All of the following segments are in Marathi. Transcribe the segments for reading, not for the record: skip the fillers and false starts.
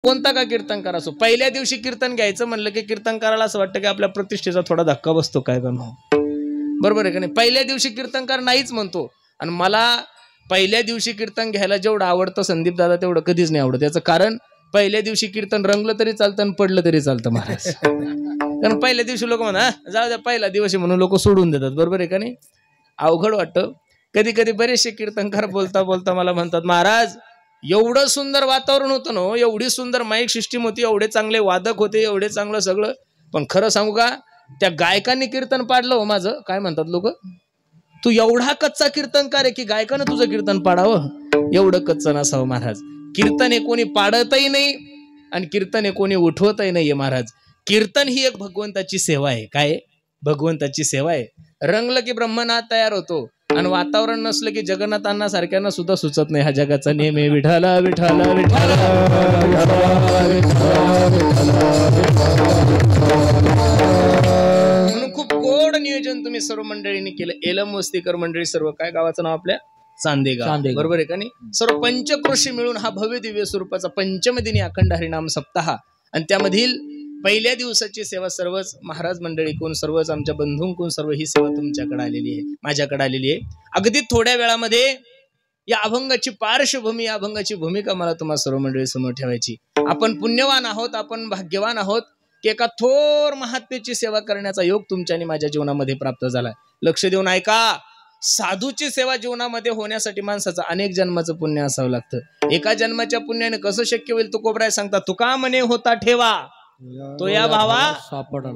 कोणता का कीर्तनकार असो, पहिल्या दिवशी कीर्तन घ्यायचं म्हणलं की कीर्तनकाराला असं वाटतं की आपल्या प्रतिष्ठेचा थोडा धक्का बसतो काय का बरोबर आहे का नाही. पहिल्या दिवशी कीर्तनकार नाहीच म्हणतो. आणि मला पहिल्या दिवशी कीर्तन घ्यायला जेवढं आवडतं संदीप दादा तेवढं कधीच नाही आवडत. याचं कारण पहिल्या दिवशी कीर्तन रंगलं तरी चालतं आणि पडलं तरी चालतं महाराज. कारण पहिल्या दिवशी लोक म्हणा जाऊ द्या पहिला दिवस म्हणून लोक सोडून देतात. बरोबर आहे का नाही. अवघड वाटतं. कधी कधी बरेचसे कीर्तनकार बोलता बोलता मला म्हणतात महाराज एवढं सुंदर वातावरण होतं ना, एवढी सुंदर माईक सिस्टीम होती, एवढे चांगले वादक होते, एवढे चांगलं सगळं, पण खरं सांगू का त्या गायकांनी कीर्तन पाडलं हो माझं. काय म्हणतात लोक, तू एवढा कच्चा कीर्तनकार आहे की गायकानं तुझं कीर्तन पाडावं. एवढं कच्चं नसावं महाराज. कीर्तन हे कोणी पाडतही नाही आणि कीर्तन हे कोणी उठवतही नाहीये महाराज. कीर्तन ही एक भगवंताची सेवा आहे. काय भगवंताची सेवा आहे. रंगलं की ब्रह्मनाथ तयार होतो आणि वातावरण नसलं की जगन्नाथांना सारख्याना सुद्धा सुचत नाही. हा जगाचा नेम आहे विठाला विठाला विठाला. म्हणून खूप गोड नियोजन तुम्ही सर्व मंडळींनी केलं. एलम वस्तीकर मंडळी सर्व, काय गावाचं नाव आपल्या, चांदेगाव, बरोबर आहे का नाही. सर्व पंचक्रोशी मिळून हा भव्य दिव्य स्वरूपाचा पंचमदिनी अखंड हरिनाम सप्ताह आणि त्यामधील पहिल्या दिवसाची सेवा सर्वच महाराज मंडळीकडून, सर्वच आमच्या बंधूंकडून सर्व ही सेवा तुमच्याकडे आलेली आहे, माझ्याकडे आलेली आहे. अगदी थोड्या वेळामध्ये या अभंगाची पार्श्वभूमी, या अभंगाची भूमिका मला तुम्हाला सर्व मंडळी समोर ठेवायची. आपण पुण्यवान आहोत, आपण भाग्यवान आहोत की एका थोर महात्म्याची सेवा करण्याचा योग तुमच्या आणि माझ्या जीवनामध्ये प्राप्त झालाय. लक्ष देऊन ऐका. साधूची सेवा जीवनामध्ये होण्यासाठी माणसाचं अनेक जन्माचं पुण्य असावं लागतं. एका जन्माच्या पुण्याने कसं शक्य होईल. तुकोबराय सांगतात, तुका मने होता ठेवा तो या भावा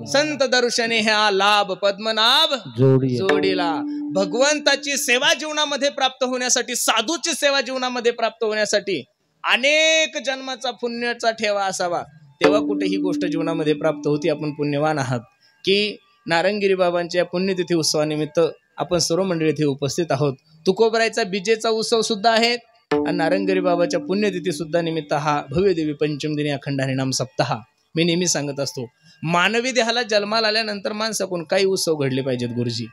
संत दर्शने ह्या लाभ पद्मनाभ जोडीला. भगवंताची सेवा जीवनामध्ये प्राप्त होण्यासाठी, साधूची सेवा जीवनामध्ये प्राप्त होण्यासाठी अनेक जन्माचा पुण्याचा ठेवा असावा, तेव्हा कुठे ही गोष्ट जीवनामध्ये प्राप्त होती. आपण पुण्यवान आहात की नारंगिरी बाबांच्या पुण्यतिथी उत्सवानिमित्त आपण सर्व मंडळी इथे उपस्थित आहोत. तुकोबरायचा बीजेचा उत्सव सुद्धा आहे आणि नारंगिरी बाबाच्या पुण्यतिथी सुद्धा निमित्त हा भव्य देवी पंचमदिनी अखंड हरिनाम सप्ताह. मी नेहमी सांगत असतो, मानवी देहाला जन्माला आल्यानंतर माणसाकडून काही उत्सव घडले पाहिजेत गुरुजी.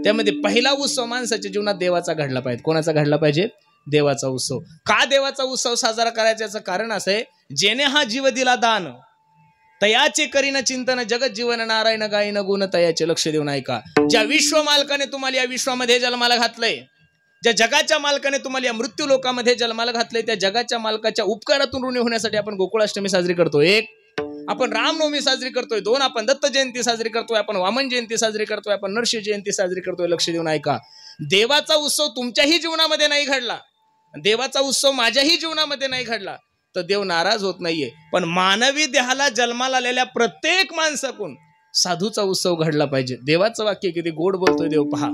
त्यामध्ये पहिला उत्सव माणसाच्या जीवनात देवाचा घडला पाहिजे. कोणाचा घडला पाहिजे? देवाचा उत्सव. का देवाचा उत्सव साजरा करायचा? याचं कारण असं आहे, जेने हा जीव दिला दान तयाचे करीन चिंतन जगत जीवन नारायण गायन गुण तयाचे. लक्ष देऊन ऐका. ज्या विश्व मालकाने तुम्हाला या विश्वामध्ये जन्माला घातलंय, ज्या जगाच्या मालकाने तुम्हाला या मृत्यू लोकामध्ये जन्माला घातलंय, त्या जगाच्या मालकाच्या उपकारातून ऋणी होण्यासाठी आपण गोकुळाष्टमी साजरी करतोय. एक, आपण रामनवमी साजरी करतोय. दोन, आपण दत्त जयंती साजरी करतोय. आपण वामन जयंती साजरी करतोय. आपण नरसिंह जयंती साजरी करतोय. लक्ष देऊन ऐका. देवाचा उत्सव तुमच्याही जीवनामध्ये नाही घडला, देवाचा उत्सव माझ्याही जीवनामध्ये नाही घडला तर देव नाराज होत नाहीये. पण मानवी देहाला जन्माला आलेल्या प्रत्येक माणसाकडून साधूचा उत्सव घडला पाहिजे. देवाचं वाक्य किती गोड बोलतोय देव पहा.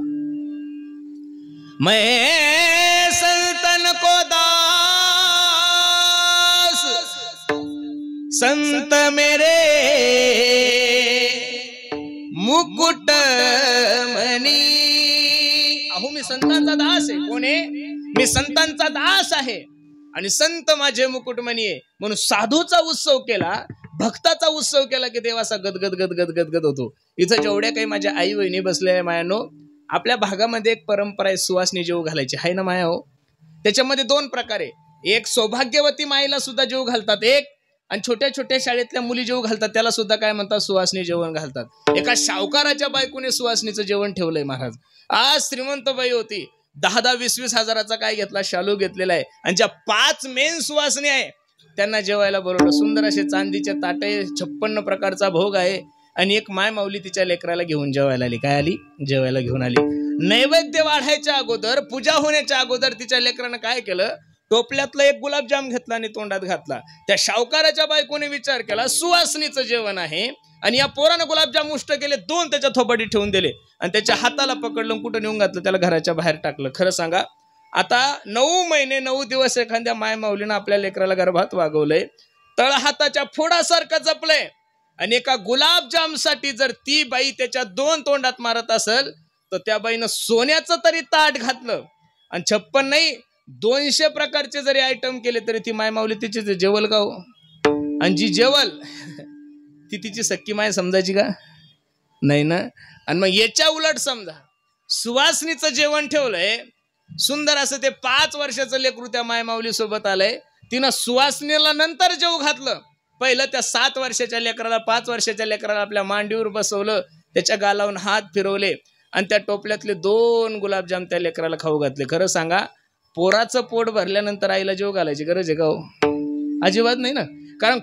मैं संतन को दास संत मेरे मुकुट मनी. अहो मी संतांचा दास आहे. कोण आहे? मी संतांचा दास आहे आणि संत माझे मुकुटमणी आहे. म्हणून साधूचा उत्सव केला, भक्ताचा उत्सव केला की देवाचा गदगद गदगद गदगद होतो. इथं जेवढ्या काही माझ्या आई बहिणी बसल्या आहे मायानो, आपल्या भागामध्ये एक परंपरा आहे सुवासनी जेव घालायची, आहे ना माया हो. त्याच्यामध्ये दोन प्रकार आहे. एक सौभाग्यवती माईला सुद्धा जेव घालतात, एक आणि छोट्या छोट्या शाळेतल्या मुली जेव घालतात त्याला सुद्धा काय म्हणतात? सुवासनी जेवण घालतात. एका सावकाराच्या बायकोने सुवासनीचं जेवण ठेवलंय महाराज. आज श्रीमंत बाई होती, 10-20 हजाराचा काय घेतला, शालू घेतलेला आहे आणि ज्या 5 मेन सुवासनी आहे त्यांना जेवायला बोलवलं. सुंदर असे चांदीचे ताटे, 56 प्रकारचा भोग आहे आणि एक माय माऊली तिच्या लेकराला घेऊन जेवायला आली. काय आली? जेवायला घेऊन आली. नैवेद्य वाढायच्या अगोदर, पूजा होण्याच्या अगोदर तिच्या लेकरानं काय केलं? टोपल्यातलं एक गुलाबजाम घेतला आणि तोंडात घातला. त्या शावकाराच्या बायकोने विचार केला सुवासनीचं जेवण आहे आणि या पोरानं गुलाबजाम उष्ट केले, 2 त्याच्या थोबाडी ठेवून दिले आणि त्याच्या हाताला पकडलं, कुठं नेऊन घातलं? त्याला घराच्या बाहेर टाकलं. खरं सांगा, आता 9 महिने 9 दिवस एखाद्या माय माऊलीनं आपल्या लेकराला गर्भात वागवलंय, तळहाताच्या फोडासारखं जपलंय आणि एका गुलाबजामसाठी जर ती बाई त्याच्या 2 तोंडात मारत असेल तर त्या बाईनं सोन्याचं तरी ताट घातलं आणि 56 नाही 200 प्रकारचे जरी आयटम केले तरी ती माय माऊली तिची जेवल का हो? आणि जी जेवल ती तिची सख्खी माय समजायची का? नाही ना. आणि मग याच्या उलट समजा सुवासनीचं जेवण ठेवलंय, सुंदर असं ते 5 वर्षाचं लेकरू त्या माय माऊली सोबत आलंय, तिनं सुवासनीला नंतर जेव घातलं पहिलं त्या 7 वर्षाच्या लेकराला 5 वर्षाच्या लेकराला आपल्या मांडीवर बसवलं, त्याच्या गालावून हात फिरवले आणि त्या टोपल्यातले 2 गुलाबजाम त्या लेकराला खाऊ घातले. खरं सांगा, पोराचं पोट भरल्यानंतर आईला जेव घालायची गरज आहे का हो? अजिबात नाही ना. कारण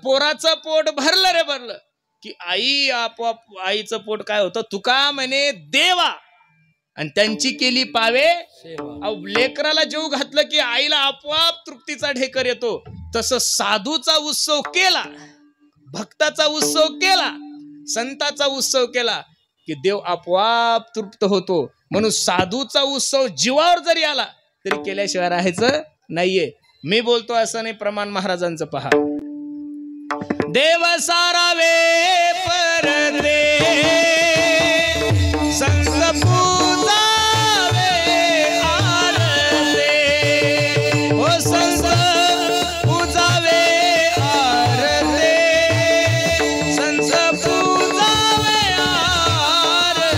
पोराचं पोट भरलं रे भरलं की आई आपोआप आईचं पोट काय होतं, तुका म्हणे देवा आणि त्यांची केली पावे. लेकराला जेव घातलं की आईला आपोआप तृप्तीचा ढेकर येतो. तसं साधूचा उत्सव केला, भक्ताचा उत्सव केला, संताचा उत्सव केला की देव आपोआप तृप्त होतो. म्हणून साधूचा उत्सव जीवावर जरी आला तरी केल्याशिवाय राहायचं नाहीये. मी बोलतो असं नाही, प्रमाण महाराजांचं पहा. देव सारावे परदे संत पूजावे आरते, ओ संत पूजावे आरते, संत पूजावे आरते.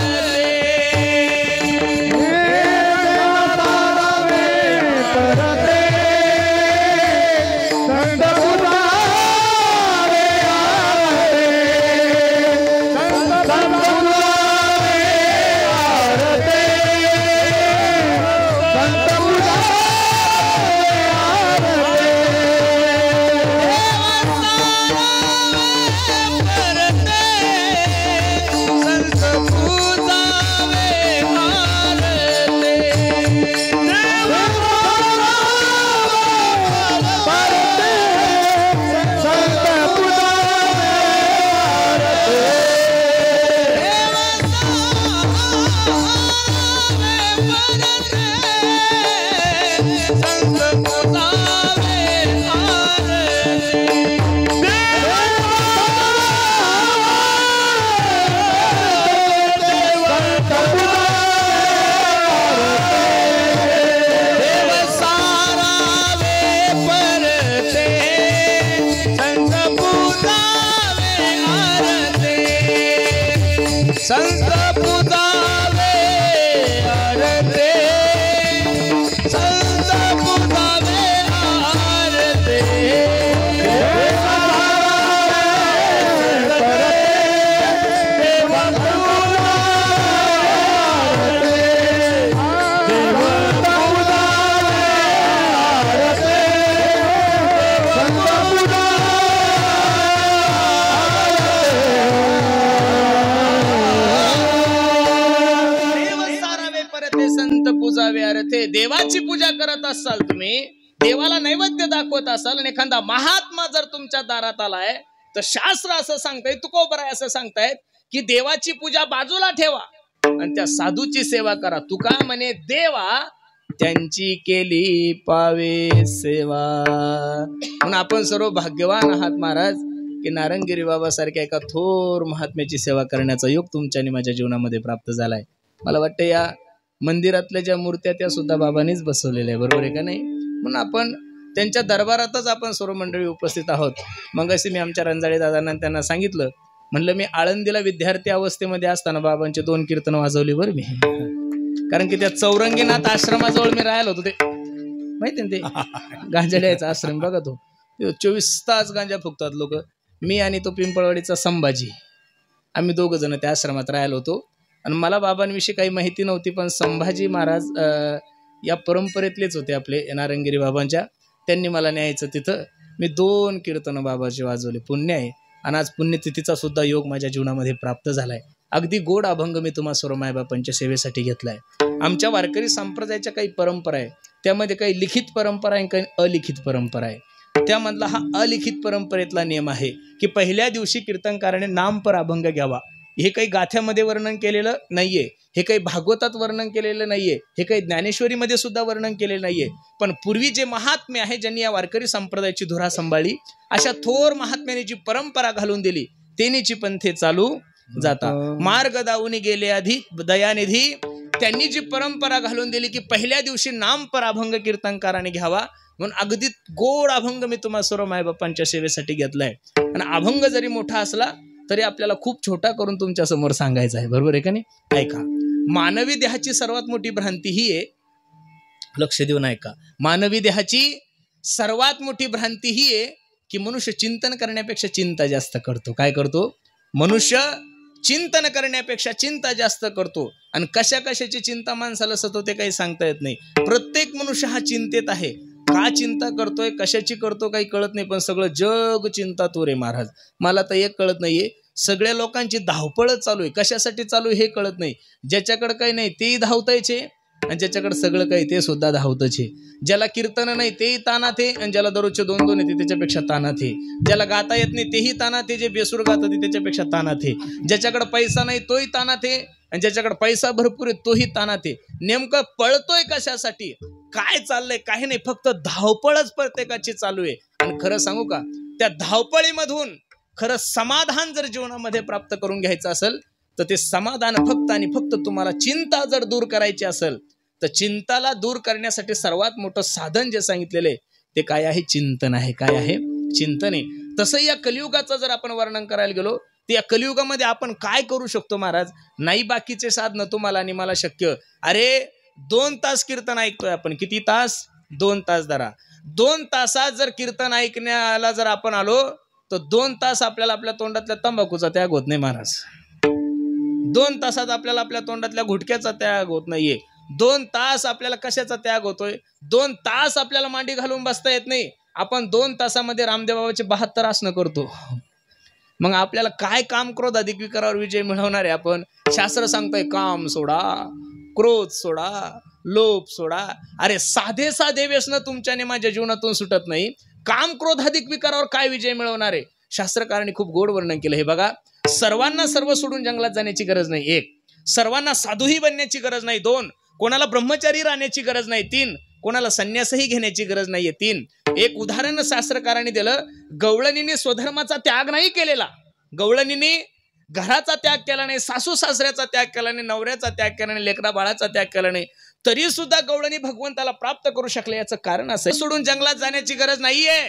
संत पूजावे आरते, संत पूजावे आरते. संत पूजावे अर्थे. देवाची पूजा करत असाल, तुम्ही देवाला नैवेद्य दाखवत असाल आणि एखादा महात्मा जर तुमच्या दारात आलाय तर शास्त्र असं सांगताय, तुकोबराय असं सांगतायत की देवाची पूजा बाजूला ठेवा आणि त्या साधूची सेवा करा. तुका म्हणे देवा त्यांची केली पावे सेवा. म्हणून आपण सर्व भाग्यवान आहात महाराज की नारंगिरी बाबा सारख्या एका थोर महात्म्याची सेवा करण्याचा योग तुमच्या आणि माझ्या जीवनामध्ये प्राप्त झालाय. मला वाटतं या मंदिरातल्या ज्या मूर्त्या त्या सुद्धा बाबांनीच बसवलेल्या आहे, बरोबर आहे का नाही? म्हणून आपण त्यांच्या दरबारातच आपण सर्व मंडळी उपस्थित आहोत. मग असे मी आमच्या रंजाळे दादांना त्यांना सांगितलं, म्हणलं मी आळंदीला विद्यार्थी अवस्थेमध्ये असताना बाबांचे 2 कीर्तन वाजवली बरं मी. कारण की त्या चौरंगीनाथ आश्रमाजवळ मी राहिलो होतो. ते माहिती ना, ते गांजाड्याचा आश्रम बघा, तो 24 तास गांजा फुकतात लोक. मी आणि तो पिंपळवाडीचा संभाजी, आम्ही 2 जण त्या आश्रमात राहिलो होतो. आणि मला बाबांविषयी काही माहिती नव्हती, पण संभाजी महाराज या परंपरेतलेच होते आपले नारंगिरी बाबांच्या. त्यांनी मला न्यायचं तिथं. मी 2 कीर्तनं बाबाची वाजवले. पुण्य आहे. आणि आज पुण्यतिथीचा सुद्धा योग माझ्या जीवनामध्ये प्राप्त झालाय. अगदी गोड अभंग मी तुम्हा सर्व मायबापांच्या सेवेसाठी घेतलाय. आमच्या वारकरी संप्रदायाच्या काही परंपरा आहे, त्यामध्ये काही लिखित परंपरा आहे, काही अलिखित परंपरा आहे. त्यामधला हा अलिखित परंपरेतला नियम आहे की पहिल्या दिवशी कीर्तनकाराने नामपर अभंग घ्यावा. हे काही गाथ्यामध्ये वर्णन केलेलं नाहीये, हे काही भागवतात वर्णन केलेलं नाहीये, हे काही ज्ञानेश्वरीमध्ये सुद्धा वर्णन केलेलं नाहीये. पण पूर्वी जे महात्मे आहे, ज्यांनी या वारकरी संप्रदायाची धुरा सांभाळली, अशा थोर महात्म्याने जी परंपरा घालून दिली, तेनीची पंथे चालू जाता. मार्ग दावून गेले आधी दयानिधी, त्यांनी जी परंपरा घालून दिली की पहिल्या दिवशी नामपर अभंग कीर्तनकाराने घ्यावा. म्हणून अगदी गोड अभंग मी तुम्हा सर्व मायबापांच्या सेवेसाठी घेतलाय. आणि अभंग जरी मोठा असला तरी आपल्याला खूप छोटा करून तुमच्या समोर सांगायचा आहे, बरोबर आहे का नाही? ऐका, मानवी देहाची सर्वात मोठी भ्रांती ही आहे, लक्ष देऊन ऐका. मानवी देहाची सर्वात मोठी भ्रांती ही आहे की मनुष्य चिंतन करण्यापेक्षा चिंता जास्त करतो. काय करतो? मनुष्य चिंतन करण्यापेक्षा चिंता जास्त करतो. आणि कशा कशाची चिंता माणसाला सतवते काही सांगता येत नाही. प्रत्येक मनुष्य हा चिंतेत आहे. का चिंता करतोय, कशाची करतो काही कळत नाही, पण सगळं जग चिंतातूर आहे महाराज. मला तर एक कळत नाहीये, सगळ्या लोकांची धावपळच चालू आहे. कशासाठी चालू आहे हे कळत नाही. ज्याच्याकडे काही नाही तेही धावतायचे, आणि ज्याच्याकडे सगळं काही ते सुद्धा धावतच आहे. ज्याला कीर्तन नाही तेही तानात आहे, आणि ज्याला दररोजचे 2-2 येते त्याच्यापेक्षा तानात आहे. ज्याला गाता येत नाही तेही तानात आहे, जे बेसूर गातात आहे त्याच्यापेक्षा तानात आहे. ज्याच्याकडे पैसा नाही तोही तानात आहे, आणि ज्याच्याकडे पैसा भरपूर आहे तोही तानात आहे. नेमकं पळतोय कशासाठी, काय चाललंय काही नाही, फक्त धावपळच प्रत्येकाची चालू आहे. आणि खरं सांगू का, त्या धावपळीमधून खरं समाधान जर जीवनामध्ये प्राप्त करून घ्यायचं असेल तर ते समाधान फक्त आणि फक्त तुम्हाला चिंता जर दूर करायची असेल तर चिंताला दूर करण्यासाठी सर्वात मोठं साधन जे सांगितलेलं आहे ते काय आहे? चिंतन आहे. काय आहे? चिंतन आहे. तसं या कलियुगाचं जर आपण वर्णन करायला गेलो तर या कलियुगामध्ये आपण काय करू शकतो महाराज? नाही बाकीचे साधनं तुम्हाला आणि मला शक्य. अरे 2 तास कीर्तन ऐकतोय आपण. किती तास? 2 तास धरा. 2 तासात जर कीर्तन ऐकण्याला जर आपण आलो तर 2 तास आपल्याला आपल्या तोंडातल्या तंबाखूचा त्याग होत नाही महाराज. 2 तासात आपल्याला आपल्या तोंडातल्या गुटख्याचा त्याग होत नाहीये. 2 तास आपल्याला कशाचा त्याग होतोय? 2 तास आपल्याला मांडी घालून बसता येत नाही. आपण 2 तासामध्ये रामदेव बाबाचे 72 आसनं करतो. मग आपल्याला काय काम क्रोध अधिक विकारावर विजय मिळवणार आहे आपण? शास्त्र सांगतोय काम सोडा, क्रोध सोडा, लोभ सोडा. अरे साधे साधे व्यसन तुमच्याने माझ्या जीवनातून सुटत नाही. काम क्रोध अधिक विकारावर काय विजय मिळवणार आहे? शास्त्रकारांनी खूप गोड वर्णन केलं. हे बघा, सर्वांना सर्व सोडून जंगलात जाण्याची गरज नाही. 1. सर्वांना साधूही बनण्याची गरज नाही. 2. कोणाला ब्रह्मचारी राहण्याची गरज नाही. 3. कोणाला संन्यासही घेण्याची गरज नाहीये. 3. एक उदाहरण शास्त्रकारांनी दिलं. गवळणीने स्वधर्माचा त्याग नाही केलेला. गवळणीने घराचा त्याग केला नाही, सासू सासऱ्याचा त्याग केला नाही, नवऱ्याचा त्याग केला नाही, लेकरा बाळाचा त्याग केला नाही, तरी सुद्धा गवळणी भगवंताला प्राप्त करू शकले. याचं कारण असं, सोडून जंगलात जाण्याची गरज नाहीये.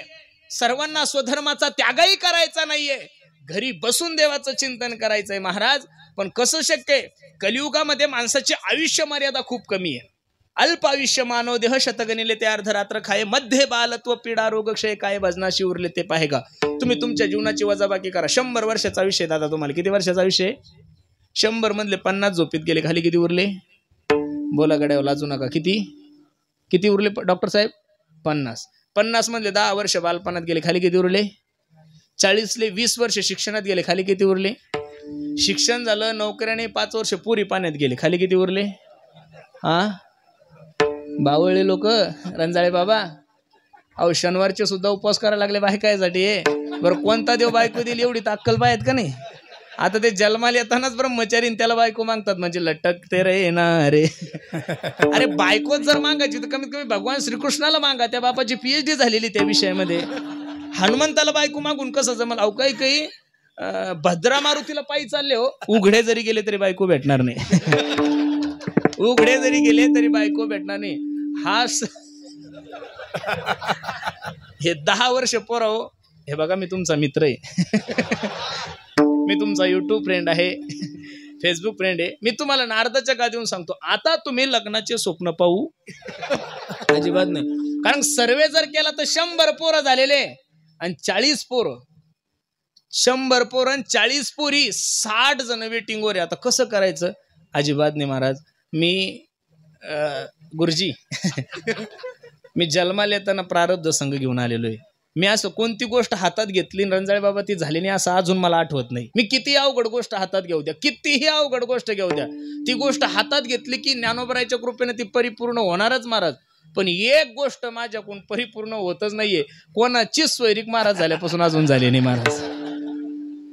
सर्वांना स्वधर्माचा त्यागही करायचा नाहीये. घरी बसून देवाचं चिंतन करायचंय महाराज. पण कसं शक्य आहे? कलियुगामध्ये माणसाची आयुष्य मर्यादा खूप कमी आहे. अल्प आयुष्य मानव देह शतगणिले ते अर्धरात्र खाये, मध्ये बालत्व पीडा रोग क्षय काय भजनाशी उरले ते पाहेगा. तुम्ही तुमच्या जीवनाची वजाबाकी करा. 100 वर्षाचा आयुष्य दादा तुम्हाला. किती वर्षाचा आयुष्य? 100 मधले 50 झोपीत गेले, खाली किती उरले? बोला गड्यावर लाजू नका. किती उरले डॉक्टर साहेब? 50. 50 मधले 10 वर्ष बालपणात गेले, खाली किती उरले? 40ले 20 वर्ष शिक्षणात गेले, खाली किती उरले? शिक्षण झालं, नोकऱ्याने 5 वर्ष पुरी पाण्यात गेले, खाली किती उरले? हा बावळले लोक, रंजाळे बाबा. अहो शनिवारचे सुद्धा उपवास करायला लागले बायकायसाठी. बरं कोणता देव बायको दिली एवढी अक्कल पाहिजेत का नाही? आता ते जन्माला येतानाच ब्रह्मचारी त्याला बायको मागतात म्हणजे लटकते रे ना रे. अरे बायकोच जर मागायची तर कमीत कमी भगवान श्रीकृष्णाला मागा. त्या बापाची PhD झालेली त्या विषयामध्ये. हनुमंताला बायको मागून कसं जमल? अहो काही भद्रा मारुतीला पायी चालले हो, उघडे जरी गेले तरी बायको भेटणार नाही. उघडे जरी गेले तरी बायको भेटणार नाही. हे 10 वर्ष पोराव. हे बघा मी तुमचा मित्र आहे. मी तुमचा YouTube फ्रेंड आहे, फेसबुक फ्रेंड आहे. मी तुम्हाला नारदाच्या गादीवरून सांगतो, आता तुम्ही लग्नाचे स्वप्न पाहू अजिबात नाही. कारण सर्वे जर केला तर 100 पोरं झालेले आणि 40 पोरं. 100 पोरं आणि 40 पोरी, 60 जण वेटिंगवर आहे. आता कसं करायचं? अजिबात नाही महाराज. मी गुरुजी मी जन्माला येताना प्रारब्ध संघ घेऊन आलेलो आहे. मी असं कोणती गोष्ट हातात घेतली रंजाळे बाबा ती झाली नाही असं अजून मला आठवत नाही. मी किती अवघड गोष्ट हातात घेऊ द्या, कितीही अवघड गोष्ट घेऊ द्या, ती गोष्ट हातात घेतली की ज्ञानोबरायच्या कृपेने ती परिपूर्ण होणारच महाराज. पण एक गोष्ट माझ्याकडून परिपूर्ण होतच नाहीये. कोणाचीच स्वैरिक महाराज झाल्यापासून अजून झाली नाही महाराज.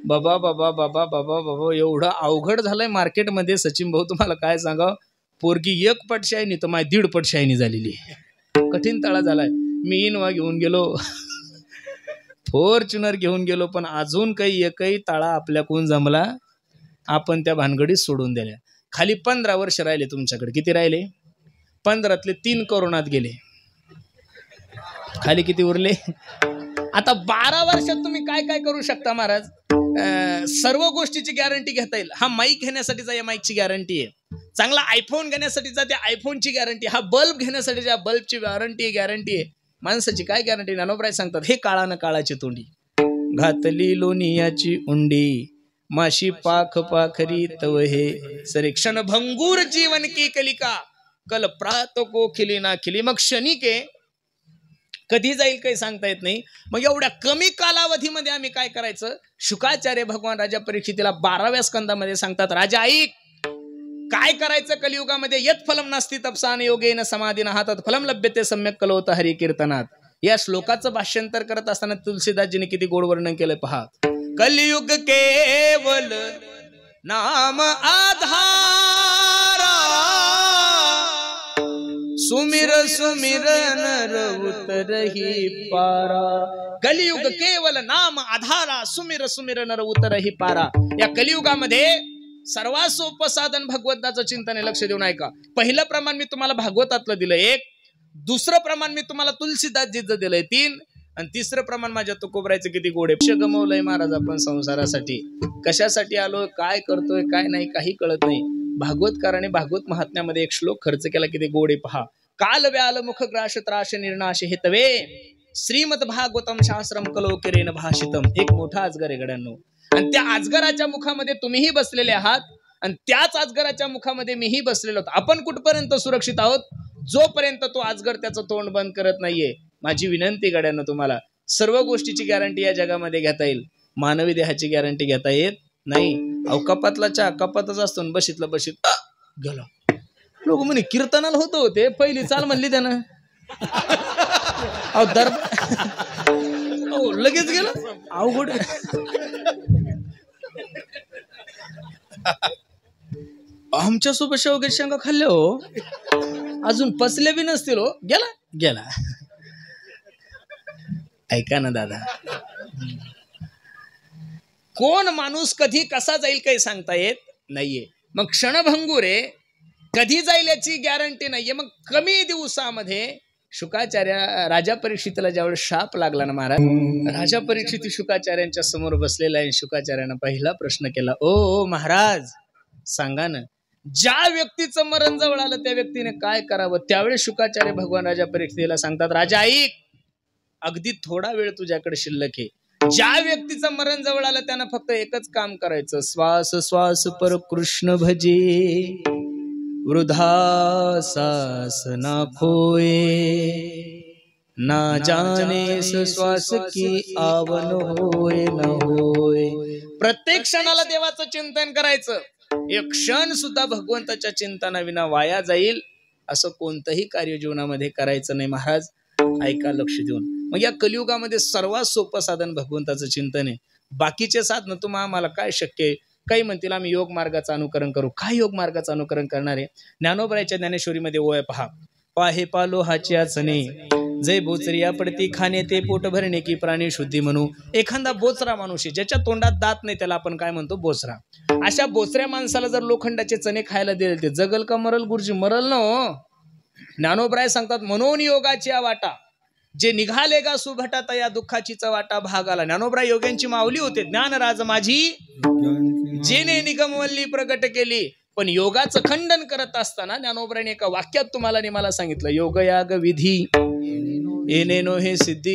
बाबा बाबा बाबा बाबा बाबा एवढं अवघड झालंय मार्केटमध्ये. सचिन भाऊ तुम्हाला काय सांगावं, पोरगी 1 पट शायनी तर माझी 1.5 पट शायनी झालेली. कठीण तळा झालाय. मी इनोवा घेऊन गेलो, फॉर्च्युनर घेऊन गेलो, पण अजून काही एकही ताळा आपल्याकडून जमला. आपण त्या भानगडीत सोडून दिल्या. खाली 15 वर्ष राहिले तुमच्याकडे. किती राहिले? 15तले 3 कोरोनात गेले. खाली किती उरले? आता 12 वर्षात तुम्ही काय काय करू शकता महाराज? सर्व गोष्टीची गॅरंटी घेता येईल. हा माईक घेण्यासाठीचा या माईकची गॅरंटी आहे. चांगला आयफोन घेण्यासाठीचा त्या आयफोनची गॅरंटी. हा बल्ब घेण्यासाठीच्या बल्बची गॅरंटी आहे. माणसाची काय गॅरंटी? ज्ञानोबराय सांगतात, हे काळानं काळाची तोंडी, घातली लोनियाची उंडी, माशी पाख पाखरी तव हे सरे, क्षण भंगूर जीवन की कलिका, कल प्रात को खिली ना खिली. मग क्षणिक आहे, कधी जाईल काही सांगता येत नाही. मग एवढ्या कमी कालावधीमध्ये आम्ही काय करायचं? शुकाचार्य भगवान राजा परीक्षितीला 12व्या स्कंदामध्ये सांगतात, राजा ऐक, काय करायचं कलियुगामध्ये? यत फलम नास्ति तपसान योगेन समाधीन हातात फलम लभ्यते सम्यक कलोत हरी कीर्तनात. या श्लोकाचं भाष्यांतर करत असताना तुलसीदासजीने किती गोड वर्णन केलंय पहा. कलियुग केवल नाम आधारा, सुमिर सुमिर नर उतरही पारा. कलियुग केवल नाम आधारा, सुमिर सुमिर नर उतरही पारा. या कलियुगामध्ये सर्वात सोपं साधन भगवंताचं चिंतन आहे. लक्ष देऊन ऐका. पहिलं प्रमाण मी तुम्हाला भागवतातलं दिलं 1, दुसरं प्रमाण मी तुम्हाला तुलसीदासजीचं दिलंय 3, आणि तिसरं प्रमाण माझ्या तुकोबरायचं किती गोडे. गमवलंय महाराज आपण संसारासाठी. कशासाठी आलो, काय करतोय, काय नाही, काही कळत नाही. भागवतकाराने भागवत महात्म्यामध्ये एक श्लोक खर्च केला, किती गोडे पहा. काल व्याल मुख ग्राश त्राश निर्नाश हे तवे, श्रीमद भागवतम शास्त्रम कलोकिरेन भाषितम. एक मोठा अजगर आहे गड्यांनो, आणि त्या अजगराच्या मुखामध्ये तुम्हीही बसलेले आहात, आणि त्याच अजगराच्या मुखामध्ये मीही बसलेलो आहोत. आपण कुठपर्यंत सुरक्षित आहोत? जोपर्यंत तो अजगर त्याचं तोंड बंद करत नाहीये. माझी विनंती गड्यांनो, तुम्हाला सर्व गोष्टीची गॅरंटी या जगामध्ये घेता येईल, मानवी देहाची गॅरंटी घेता येत नाही. अवकापातला चहा कपातच असतो, बशीतला बशीत गेला. लोक म्हणे कीर्तनाला होतो ते, पहिली चाल म्हणली त्यानं, लगेच गेलं. अवघड. आमच्यासोबत शेवग्याच्या शेंगा खाल्ल्या हो, अजून पचले बी नसतील हो, गेला गेला. ऐका ना दादा, कोण माणूस कधी कसा जाईल काही सांगता येत नाहीये. मग क्षणभंगूर आहे, कधी जाईल याची गॅरंटी नाहीये. मग कमी दिवसामध्ये शुकाचार्य राजा परीक्षितीला ज्यावेळेस शाप लागला ना महाराज, राजा परीक्षिती शुकाचार्यांच्या समोर बसलेला आहे. शुकाचार्यानं पहिला प्रश्न केला, ओ महाराज सांगा ना, ज्या व्यक्तीचं मरण जवळ आलं त्या व्यक्तीने काय करावं? त्यावेळेस शुकाचार्य भगवान राजा परीक्षितीला सांगतात, राजा ऐक, अगदी थोडा वेळ तुझ्याकडे शिल्लक आहे. ज्या व्यक्तीचं मरण जवळ आलं त्यानं फक्त एकच काम करायचं, श्वास श्वास पर कृष्ण भजे, वृद्धा सास ना खोए, ना जाने श्वास की आवन होय न होय. प्रत्येक क्षणाला देवाचं चिंतन करायचं. एक क्षण सुद्धा भगवंताच्या चिंतनाविना वाया जाईल असं कोणतंही कार्य जीवनामध्ये करायचं नाही. महाराज ऐका लक्ष देऊन. मग या कलियुगामध्ये सर्वात सोपं साधन भगवंताचं चिंतन आहे. बाकीचे साधन तुम्हाला आम्हाला काय शक्य आहे? काही म्हणतील आम्ही योग मार्गाचं अनुकरण करू. काय योग मार्गाचं अनुकरण करणार आहे? ज्ञानोबरायच्या ज्ञानेश्वरीमध्ये ओळ पहा. पाहे पालो हाची आचने, जय बोचरिया पडती खाणे ते पोट भरणे की प्राणी शुद्धी म्हणू. एखादा बोचरा माणूस आहे ज्याच्या तोंडात दात नाही, त्याला आपण काय म्हणतो? बोचरा. अशा बोचऱ्या माणसाला जर लोखंडाचे चणे खायला दिले, ते जगल का मरल? गुरुजी मरल ना हो. ज्ञानोबराय सांगतात, म्हणून योगाची वाटा जे निघाले गा सुभटात या दुःखाचीच वाटा भागाला. ज्ञानोबराय योग्यांची माऊली होते. ज्ञानराज माझी जेने निगमवल्ली प्रगट केली. पण योगाचं खंडन करत असताना ज्ञानोबरायने एका वाक्यात तुम्हाला आणि मला सांगितलं, योग याग विधी येणेनो हे सिद्धी,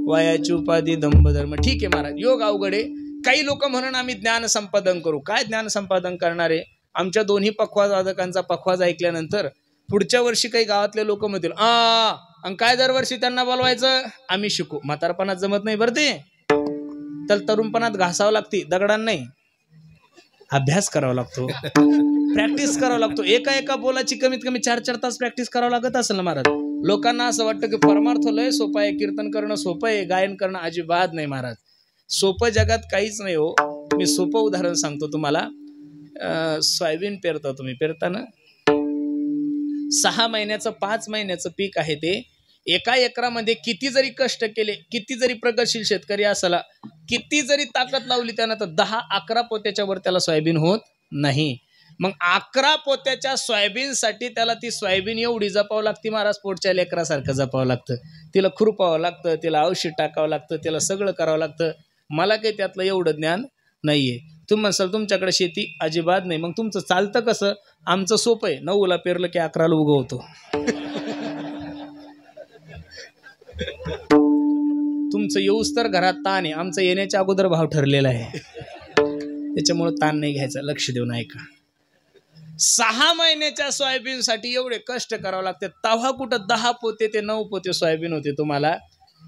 वायाची उपाधी दंभ धर्म. ठीक आहे महाराज, योग अवघड आहे. काही लोक म्हणून आम्ही ज्ञान संपादन करू. काय ज्ञान संपादन करणार आहे? आमच्या दोन्ही पखवाज वादकांचा पखवाज ऐकल्यानंतर पुढच्या वर्षी काही गावातले लोक म्हणतील, आणि काय दरवर्षी त्यांना बोलवायचं? आम्ही शिकू. म्हातारपणात जमत नाही बरं ते, तर तरुणपणात घासावं लागते दगडांना नाही, अभ्यास करावा लागतो, प्रॅक्टिस करावा लागतो. एका बोलाची कमीत कमी 4-4 तास प्रॅक्टिस करावं लागत असेल ना महाराज. लोकांना असं वाटतं की परमार्थ लय सोपं आहे, कीर्तन करणं सोपं आहे, गायन करणं अजिबात नाही महाराज. सोपं जगात काहीच नाही हो. मी सोपं उदाहरण सांगतो तुम्हाला. सोयाबीन पेरता, तुम्ही पेरता ना, 6 महिन्याचं 5 महिन्याचं पीक आहे ते. एका एकरामध्ये किती जरी कष्ट केले, किती जरी प्रगतशील शेतकरी असला, किती जरी ताकद लावली त्यानं, तर 10-11 पोत्याच्या वर त्याला सोयाबीन होत नाही. मग 11 पोत्याच्या सोयाबीनसाठी त्याला ती सोयाबीन एवढी जपावं लागते महाराज, पोटच्या लेकरासारखं जपावं लागतं. तिला खुरपावं लागतं, तिला औषध टाकावं लागतं, तिला सगळं करावं लागतं. मला काही त्यातलं एवढं ज्ञान नाहीये. तुम्ही म्हणसाल तुमच्याकडे शेती अजिबात नाही, मग तुमचं चालतं कसं? आमचं सोपं आहे. 9ला पेरलं की 11ला उगवतो. तुमचं येऊस तर घरात ताण आहे, आमचं येण्याच्या अगोदर भाव ठरलेला आहे, त्याच्यामुळे ताण नाही घ्यायचा, लक्ष देऊन ऐका. 6 महिन्याच्या सोयाबीनसाठी एवढे कष्ट करावं लागते. तव्हा कुठं 10 पोते ते 9 पोते सोयाबीन होते. तुम्हाला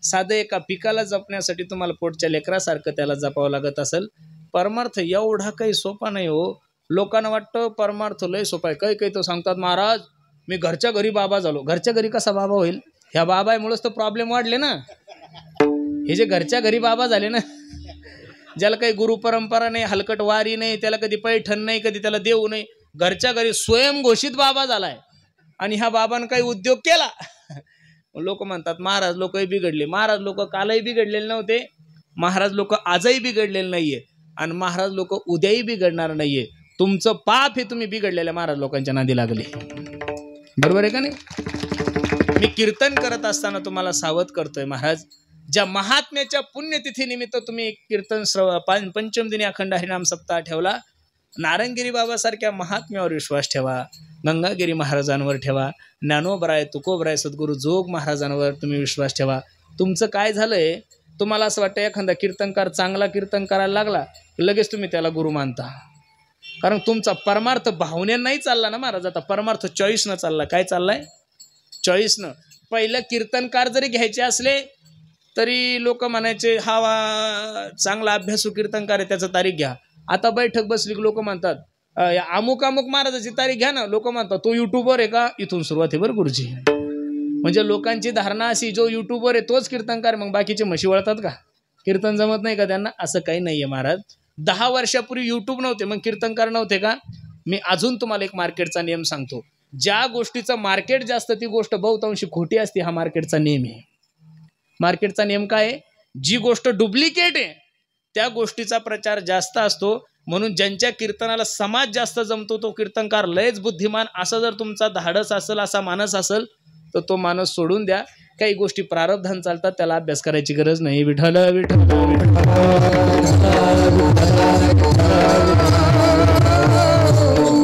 साधं एका पिकाला जपण्यासाठी तुम्हाला पोटच्या लेकरासारखं त्याला जपावं लागत असेल. परमार्थ एवढा काही सोपा नाही हो. लोकांना वाटतं परमार्थ लय सोपा आहे. काही काही तो सांगतात, महाराज मी घरच्या घरी बाबा झालो. घरच्या घरी कसा बाबा होईल? ह्या बाबामुळेच तर प्रॉब्लेम वाढले ना. हे जे घरच्या घरी बाबा झाले ना, ज्याला काही गुरु परंपरा नाही, हलकट वारी नाही, त्याला कधी पैठण नाही, कधी त्याला देऊ नाही, घरच्या घरी स्वयंघोषित बाबा झालाय आणि ह्या बाबानं काही उद्योग केला. लोक म्हणतात महाराज लोकही बिघडले. महाराज लोक कालही बिघडलेले नव्हते, महाराज लोक आजही बिघडलेले नाहीये आणि महाराज लोक उद्याही बिघडणार नाहीये. तुमचं पाप हे तुम्ही बिघडलेल्या महाराज लोकांच्या नादी लागले. बरोबर आहे का नाही? मी कीर्तन करत असताना तुम्हाला सावध करतोय महाराज, ज्या महात्म्याच्या पुण्यतिथी निमित्त तुम्ही कीर्तन पंचम दिनी अखंड हरिनाम सप्ताह ठेवला, नारायणगिरी बाबासारख्या महात्म्यावर विश्वास ठेवा, गंगागिरी महाराजांवर ठेवा, ज्ञानोबराय तुकोबराय सद्गुरू जोग महाराजांवर तुम्ही विश्वास ठेवा. तुमचं काय झालंय, तुम्हाला असं वाटतं एखादा कीर्तनकार चांगला कीर्तन करायला लागला लगेच तुम्ही त्याला गुरु मानता. कारण तुमचा परमार्थ भावनेनं नाही चालला ना महाराज. आता परमार्थ चॉईसनं चालला. काय चाललाय? चॉईसनं. पहिलं कीर्तनकार जरी घ्यायचे असले तरी लोक म्हणायचे हा चांगला अभ्यासू कीर्तनकार आहे, त्याचं तारीख घ्या. आता बैठक बसली लोक म्हणतात अमुक अमुक महाराजाची तारीख घ्या ना. लोक म्हणतात तो युट्यूबर आहे का? इथून सुरुवात आहे बरं गुरुजी. म्हणजे लोकांची धारणा अशी, जो युट्यूबर आहे तोच कीर्तनकार, मग बाकीचे म्हशी वळतात का? कीर्तन जमत नाही का त्यांना? असं काही नाहीये महाराज. 10 वर्षापूर्वी युट्यूब नव्हते मग कीर्तनकार नव्हते का? मी अजून तुम्हाला एक मार्केटचा नियम सांगतो. ज्या गोष्टीचं मार्केट जास्त ती गोष्ट बहुतांशी खोटी असते. हा मार्केटचा नियम आहे. मार्केटचा नियम काय आहे? जी गोष्ट डुप्लिकेट आहे त्या गोष्टीचा प्रचार जास्त असतो. म्हणून ज्यांच्या कीर्तनाला समाज जास्त जमतो तो कीर्तनकार लयच बुद्धिमान. असं जर तुमचा धाडस असेल, असा मानस असेल तर तो मानस सोडून द्या. काही गोष्टी प्रारब्धान चालतात, त्याला अभ्यास करायची गरज नाही. विठ्ठल विठ्ठल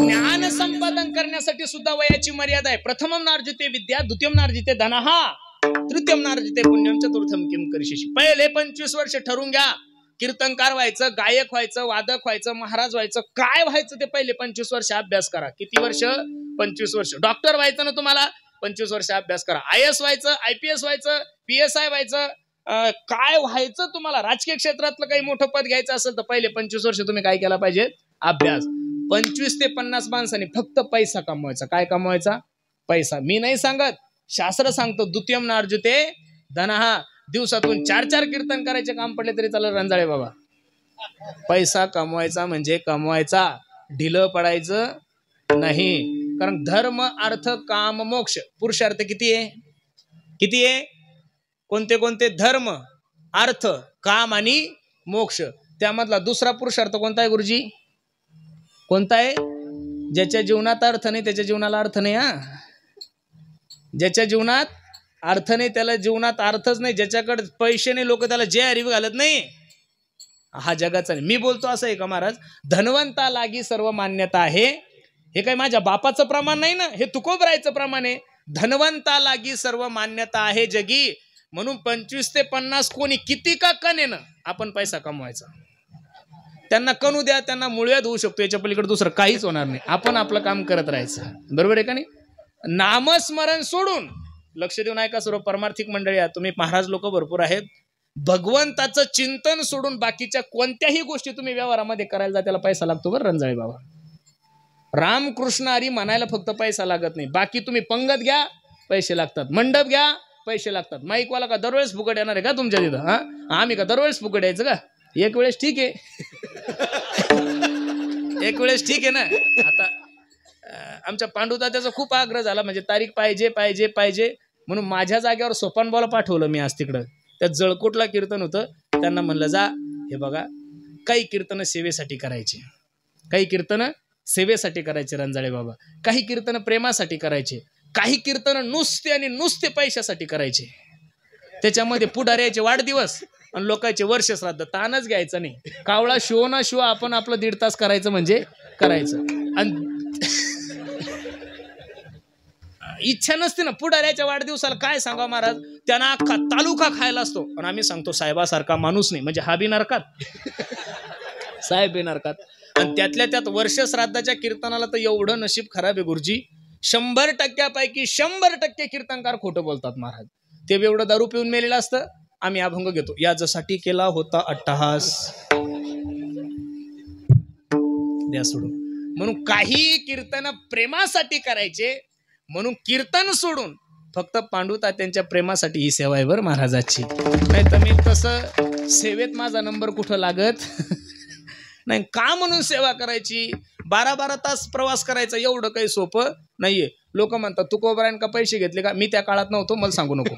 ज्ञान संपादन करण्यासाठी सुद्धा वयाची मर्यादा आहे. प्रथमं नार्जिते विद्या, द्वितीयं नार्जिते धनः, तृतीयं नार्जिते पुण्यं, चतुर्थं किं करिष्यसि. पहिले 25 वर्ष ठरवून घ्या. कीर्तनकार व्हायचं, गायक व्हायचं, वादक व्हायचं, महाराज व्हायचं, काय व्हायचं ते पहिले 25 वर्ष अभ्यास करा. किती वर्ष? 25 वर्ष. डॉक्टर व्हायचं ना तुम्हाला, 25 वर्ष अभ्यास करा. IAS व्हायचं, IPS व्हायचं, PSI व्हायचं, काय व्हायचं तुम्हाला, राजकीय क्षेत्रातलं काही मोठं पद घ्यायचं असेल तर पहिले 25 वर्ष तुम्ही काय केला पाहिजे? अभ्यास. 25 ते 50 माणसांनी फक्त पैसा कमवायचा. काय कमवायचा? पैसा. मी नाही सांगत, शास्त्र सांगतो. द्वितीयं नार्जिते धनः. दिवसातून 4-4 कीर्तन करायचे काम पडले तरी चालेल रंजाळे बाबा. पैसा कमवायचा म्हणजे कमवायचा, ढिलं पडायचं नाही. कारण धर्म अर्थ काम मोक्ष पुरुषार्थ किती आहे? किती आहे? कोणते कोणते? धर्म अर्थ काम आणि मोक्ष. त्यामधला दुसरा पुरुषार्थ कोणता आहे गुरुजी? कोणता आहे? ज्याच्या जीवनात अर्थ नाही त्याच्या जीवनाला अर्थ नाही. हा, ज्याच्या जीवनात अर्थ नाही त्याला जीवनात अर्थच नाही. ज्याच्याकडे पैसे नाही लोक त्याला जे हरीव घालत नाही. हा जगाचा नाही. मी बोलतो असं आहे का महाराज? धनवंता लागी सर्व मान्यता आहे. हे काय माझ्या बापाचं प्रमाण नाही ना, हे तुकोबरायचं प्रमाण आहे. धनवंता लागी सर्व मान्यता आहे जगी. म्हणून 25 ते 50 कोणी किती का कनेनं आपण पैसा कमवायचा. त्यांना कणू द्या, त्यांना मुळव्याध होऊ शकतो, याच्या पलीकडे दुसरं काहीच होणार नाही. आपण आपलं काम करत राहायचं. बरोबर आहे का नाही? नामस्मरण सोडून, लक्ष देऊन ऐका सर्व परमार्थिक मंडळी आहात तुम्ही, महाराज लोक भरपूर आहेत. भगवंताचं चिंतन सोडून बाकीच्या कोणत्याही गोष्टी तुम्ही व्यवहारामध्ये करायला जा, त्याला पैसा लागतो बरं रंजाळे बाबा. रामकृष्ण हरी म्हणायला फक्त पैसा लागत नाही. बाकी तुम्ही पंगत घ्या पैसे लागतात, मंडप घ्या पैसे लागतात. माईकवाला का दरवेळेस फुकट येणार आहे का तुमच्या तिथं? हा, आम्ही का दरवेळेस फुकट यायचं का? एक वेळेस ठीक आहे. एक वेळेस ठीक आहे ना. आता आमच्या पांडुदात्याचा खूप आग्रह झाला, म्हणजे तारीख पाहिजे पाहिजे पाहिजे म्हणून माझ्या जागेवर सोपानबाला पाठवलं मी आज तिकडं. त्यात जळकोटला कीर्तन होतं. त्यांना म्हणलं जा, हे बघा काही कीर्तन सेवेसाठी करायचे, काही कीर्तन सेवेसाठी करायचे रंजाळे बाबा, काही कीर्तन प्रेमासाठी करायचे, काही कीर्तन नुसते आणि नुसते पैशासाठी करायचे. त्याच्यामध्ये पुढाऱ्याचे वाढदिवस आणि लोकांचे वर्ष श्राद्ध. ताणच घ्यायचा नाही. कावळा शिव ना शिव आपण आपलं 1.5 तास करायचं म्हणजे करायचं. आणि इच्छा नसते ना. पुढाऱ्याच्या वाढदिवसाला काय सांगा महाराज, त्यांना अख्खा तालुका खायला असतो, पण आम्ही सांगतो साहेबासारखा माणूस नाही. म्हणजे हा बी नरकात, साहेब बी नरकात. आणि त्यातल्या त्यात वर्ष श्राद्धाच्या कीर्तनाला तर एवढं नशीब खराब आहे गुरुजी, 100% 100% कीर्तनकार खोटं बोलतात महाराज. ते एवढं दारू पिऊन मेलेलं असतं, आम्ही अभंग घेतो, याच्यासाठी केला होता अट्टहास, द्या सोडून. म्हणून काही कीर्तन प्रेमासाठी करायचे, म्हणून कीर्तन सोडून फक्त पांडू तात्यांच्या प्रेमासाठी ही सेवा आहे बरं महाराजाची. नाही तर मी तसं सेवेत माझा नंबर कुठं लागत नाही. का म्हणून सेवा करायची, 12-12 तास प्रवास करायचा, एवढं काही सोपं नाहीये. लोक म्हणतात तुकोबारायन का पैसे घेतले का, मी त्या काळात नव्हतो, मला सांगू नको.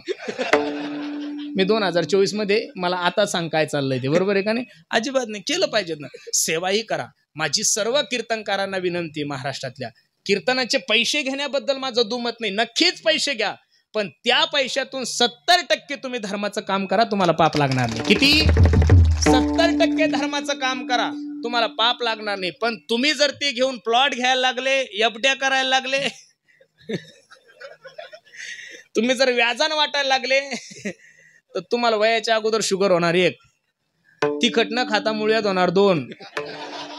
मी 2024 मध्ये, मला आता सांग काय चाललंय ते, बरोबर आहे का नाही? अजिबात नाही. केलं पाहिजेत ना, सेवाही करा. माझी सर्व कीर्तनकारांना विनंती, महाराष्ट्रातल्या कीर्तनाचे पैसे घेण्याबद्दल माझं दुमत नाही, नक्कीच पैसे घ्या, पण त्या पैशातून 70% तुम्ही धर्माचं काम करा, तुम्हाला पाप लागणार नाही. किती? 70% धर्माचं काम करा, तुम्हाला पाप लागणार नाही. पण तुम्ही जर ते घेऊन प्लॉट घ्यायला लागले, एफड्या करायला लागले, तुम्ही जर व्याजानं वाटायला लागले, तर तुम्हाला वयाच्या अगोदर शुगर होणार 1, तिखट न खाता मुळ्यात होणार 2,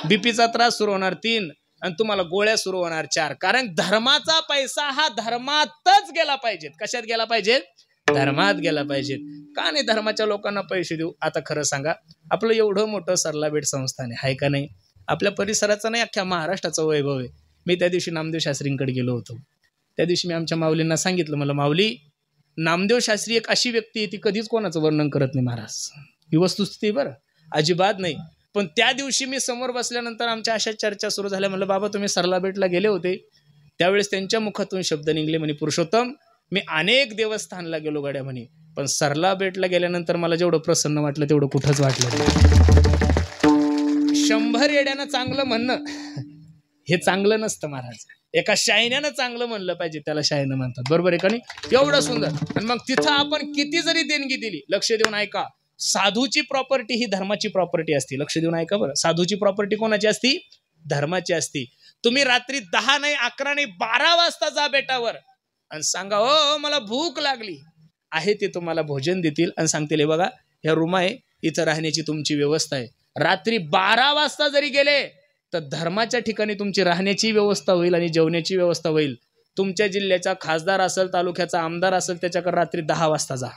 बीपीचा त्रास सुरू होणार 3, आणि तुम्हाला गोळ्या सुरू होणार 4. कारण धर्माचा पैसा हा धर्मातच गेला पाहिजेत. कशात गेला पाहिजेत? धर्मात गेला पाहिजेत. का नाही धर्माच्या लोकांना पैसे देऊ? आता खरं सांगा, आपलं एवढं मोठं सरलाबेट संस्थान आहे का नाही? आपल्या परिसराचं नाही, अख्ख्या महाराष्ट्राचं वैभव आहे. मी त्या दिवशी नामदेव शास्त्रींकडे गेलो होतो. त्या दिवशी मी आमच्या माऊलींना सांगितलं, मला माऊली, नामदेव शास्त्री एक अशी व्यक्ती आहे, ती कधीच कोणाचं वर्णन करत नाही महाराज. ही वस्तुस्थिती बरं, अजिबात नाही. पण त्या दिवशी मी समोर बसल्यानंतर आमच्या अशा चर्चा सुरू झाल्या. म्हणलं बाबा, तुम्ही सरलाबेटला गेले होते, त्यावेळेस त्यांच्या मुखातून शब्द निघले म्हणे, पुरुषोत्तम, मी अनेक देवस्थानला गेलो गड्या म्हणे, पण सरलाबेटला गेल्यानंतर मला जेवढं प्रसन्न वाटलं तेवढं कुठंच वाटलं नाही. 100 येड्यानं चांगलं म्हणणं हे चांगलं नसतं महाराज. एका शायन्यानं चांगलं म्हणलं पाहिजे, त्याला शायनं म्हणतात, बरोबर आहे का नाही? एवढं सुंदर. आणि मग तिथं आपण किती जरी देणगी दिली, लक्ष देऊन ऐका, साधूची प्रॉपर्टी ही धर्माची प्रॉपर्टी असते. लक्ष देऊन ऐका बरं, साधूची प्रॉपर्टी कोणाची असती? धर्माची असती. तुम्ही रात्री 10 नाही, 11 नाही, 12 वाजता जा बेटावर आणि सांगा, हो मला भूक लागली आहे, ते तुम्हाला भोजन देतील आणि सांगतील, हे बघा ह्या रूम आहे, इथं राहण्याची तुमची व्यवस्था आहे. रात्री 12 वाजता जरी गेले तर धर्माच्या ठिकाणी तुमची राहण्याची व्यवस्था होईल आणि जेवण्याची व्यवस्था होईल. तुमच्या जिल्ह्याचा खासदार असेल, तालुक्याचा आमदार असेल, त्याच्याकडे रात्री 10 वाजता जा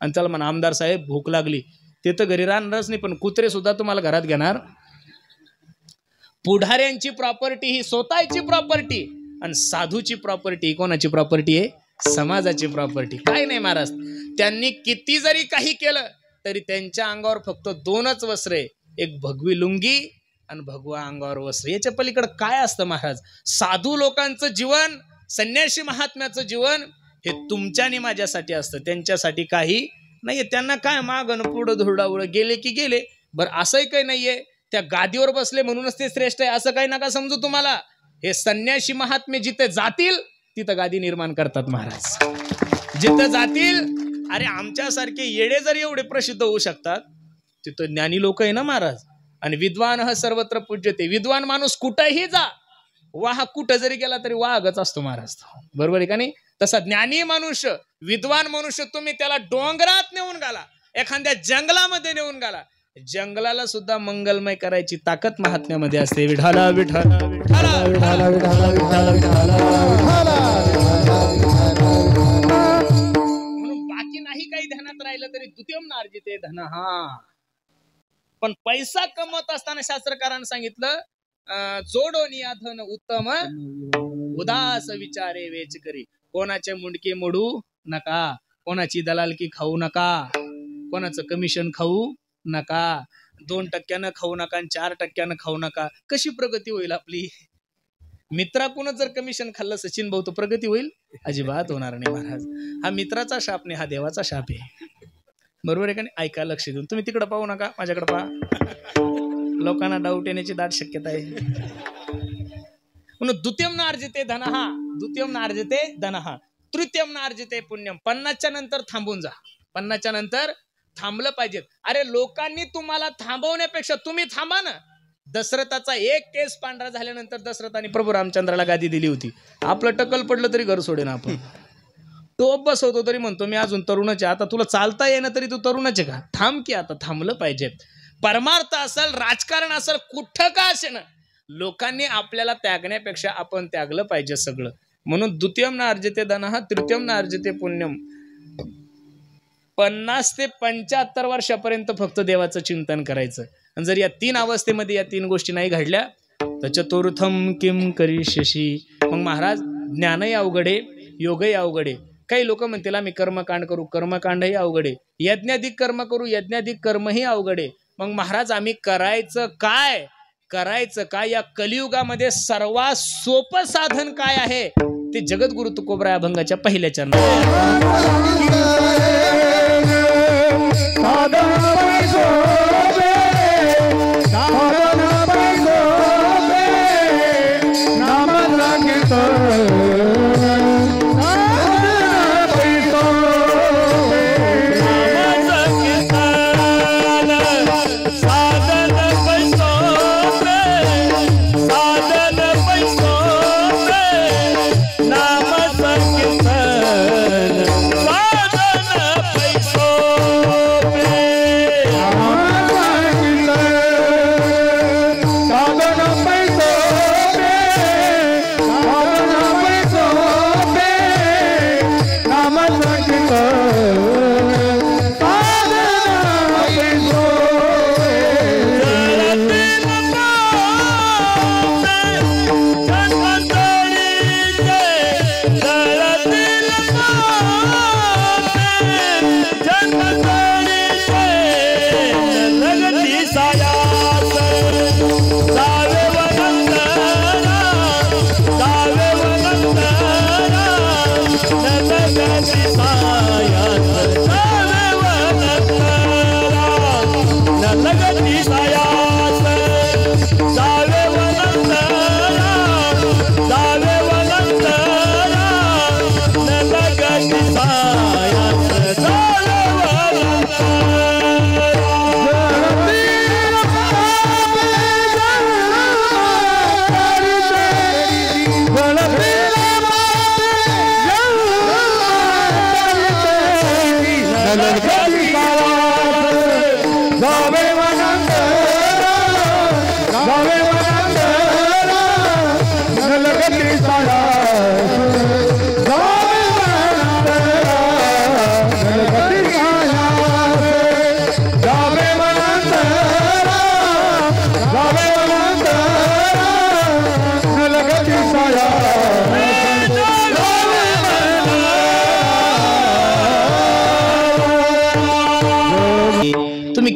आणि त्याला म्हणा, आमदार साहेब भूक लागली. ते तर घरी राहणारच नाही, पण कुत्रे सुद्धा तुम्हाला घरात घेणार. पुढाऱ्यांची प्रॉपर्टी ही स्वतःची प्रॉपर्टी आणि साधूची प्रॉपर्टी कोणाची प्रॉपर्टी आहे? समाजाची प्रॉपर्टी. काय नाही महाराज, त्यांनी किती जरी काही केलं तरी त्यांच्या अंगावर फक्त 2च वस्त्र आहे, एक भगवी लुंगी आणि भगवा अंगावर वस्त्र. याच्या पलीकडे काय असतं महाराज? साधू लोकांचं जीवन, संन्यासी महात्म्याचं जीवन हे तुमच्या आणि माझ्यासाठी असतं, त्यांच्यासाठी काही नाहीये. त्यांना काय मागण पुढं धुरडावळं, गेले की गेले. बरं, असंही काही नाहीये त्या गादीवर बसले म्हणूनच ते श्रेष्ठ आहे, असं काही नका समजू तुम्हाला. हे संन्यासी महात्मे जिथे जातील तिथं गादी निर्माण करतात महाराज. जिथं जातील, अरे आमच्यासारखे येडे जर एवढे प्रसिद्ध होऊ शकतात, तिथं ज्ञानी लोक आहे ना महाराज. आणि विद्वान हा सर्वत्र पूज्यते. विद्वान माणूस कुठेही जा, वाह कुठं जरी गेला तरी वाघच असतो महाराज, बरोबर आहे का नाही? तसा ज्ञानी मनुष्य, विद्वान मनुष्य, तुम्ही त्याला डोंगरात नेऊन घाला, एखाद्या जंगलामध्ये नेऊन घाला, जंगलाला सुद्धा मंगलमय करायची ताकद महात्म्यामध्ये असते. विठाला विठाला विठाला विठाला विठाला विठाला विठाला. म्हणून बाकी नाही काही ध्यानात राहिलं तरी द्वितीयम नार्जिते धन. हा, पण पैसा कमवत असताना शास्त्रकारांनी सांगितलं, जोडोनिया धन उत्तम उदास विचारे वेच करी. कोणाचे मुंडके मोडू नका, कोणाची दलालकी खाऊ नका, कोणाचं कमिशन खाऊ नका, 2% खाऊ नका, 4% खाऊ नका. कशी प्रगती होईल आपली? मित्राकडूनच जर कमिशन खाल्लं सचिन भाऊ, तर प्रगती होईल? अजिबात होणार नाही महाराज. हा मित्राचा शाप नाही, हा देवाचा शाप आहे, बरोबर आहे का नाही? ऐका, लक्ष देऊन. तुम्ही तिकडे पाहू नका, माझ्याकडे पहा. लोकांना डाऊट येण्याची दाट शक्यता आहे. म्हणून द्वितीयम नार्जिते धनहा, द्वितीयम नार्जिते धनहा, तृतीयम नार्जिते पुण्यम. 50च्या नंतर थांबून जा, 50च्या नंतर थांबलं पाहिजेत. अरे लोकांनी तुम्हाला थांबवण्यापेक्षा तुम्ही थांबा ना. दशरथाचा एक केस पांढरा झाल्यानंतर दशरथाने प्रभू रामचंद्राला गादी दिली होती. आपलं टकल पडलं तरी घर सोडेन आपण. टोप बसवतो तरी म्हणतो मी अजून तरुणच आहे. आता तुला चालता येणं तरी तू तरुणच आहे का? थांब की आता, थांबलं पाहिजे. परमार्थ असेल, राजकारण असेल, कुठं का असे ना, लोकांनी आपल्याला त्यागण्यापेक्षा आपण त्यागलं पाहिजे सगळं. म्हणून द्वितीयम न अर्जते धनः तृतीयम न अर्जते पुण्यम. 50 ते 75 वर्षापर्यंत फक्त देवाचं चिंतन करायचं. आणि जर या 3 अवस्थेमध्ये या 3 गोष्टी नाही घडल्या तर चतुर्थम किम करिष्यसि. मग महाराज ज्ञानही अवघडे, योगही अवघडे. काही लोक म्हणतील आम्ही कर्मकांड करू, कर्मकांडही अवघडे. यज्ञाधिक कर्म करू, यज्ञाधिक कर्मही अवघडे. मग महाराज आम्ही करायचं काय? करायचं काय? या कलियुगामध्ये सर्वात सोपं साधन काय आहे ते जगद्गुरु तुकोबराय अभंगाच्या पहिल्या चरणात.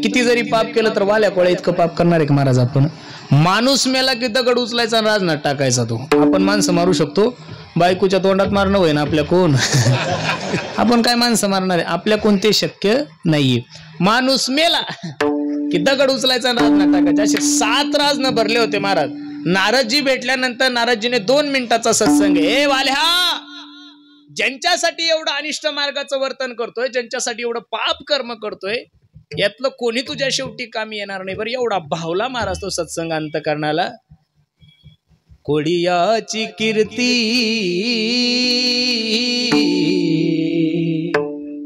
किती जरी पाप केलं तर वाल्या कोळ्या इतकं पाप करणार आहे का महाराज आपण? माणूस मेला की दगड उचलायचा आणि राजनाथ टाकायचा. तो आपण माणसं मारू शकतो, बायकोच्या तोंडात मारणं होय ना आपल्या कोण? आपण काय माणसं मारणार आहे? आपल्या कोण ते शक्य नाहीये. माणूस मेला की दगड उचलायचा आणि राजनाथ टाकायचा. असे 7 राजन भरले होते महाराज. नारदजी भेटल्यानंतर नारदजीने 2 मिनिटाचा सत्संग, हे वाल्या, ज्यांच्यासाठी एवढं अनिष्ट मार्गाचं वर्तन करतोय, ज्यांच्यासाठी एवढं पाप कर्म करतोय, यातलं कोणी तुझ्या शेवटी कामी येणार नाही. बरं एवढा भावला महाराज तो सत्संग अंतकरणाला. कोडियाची कीर्ती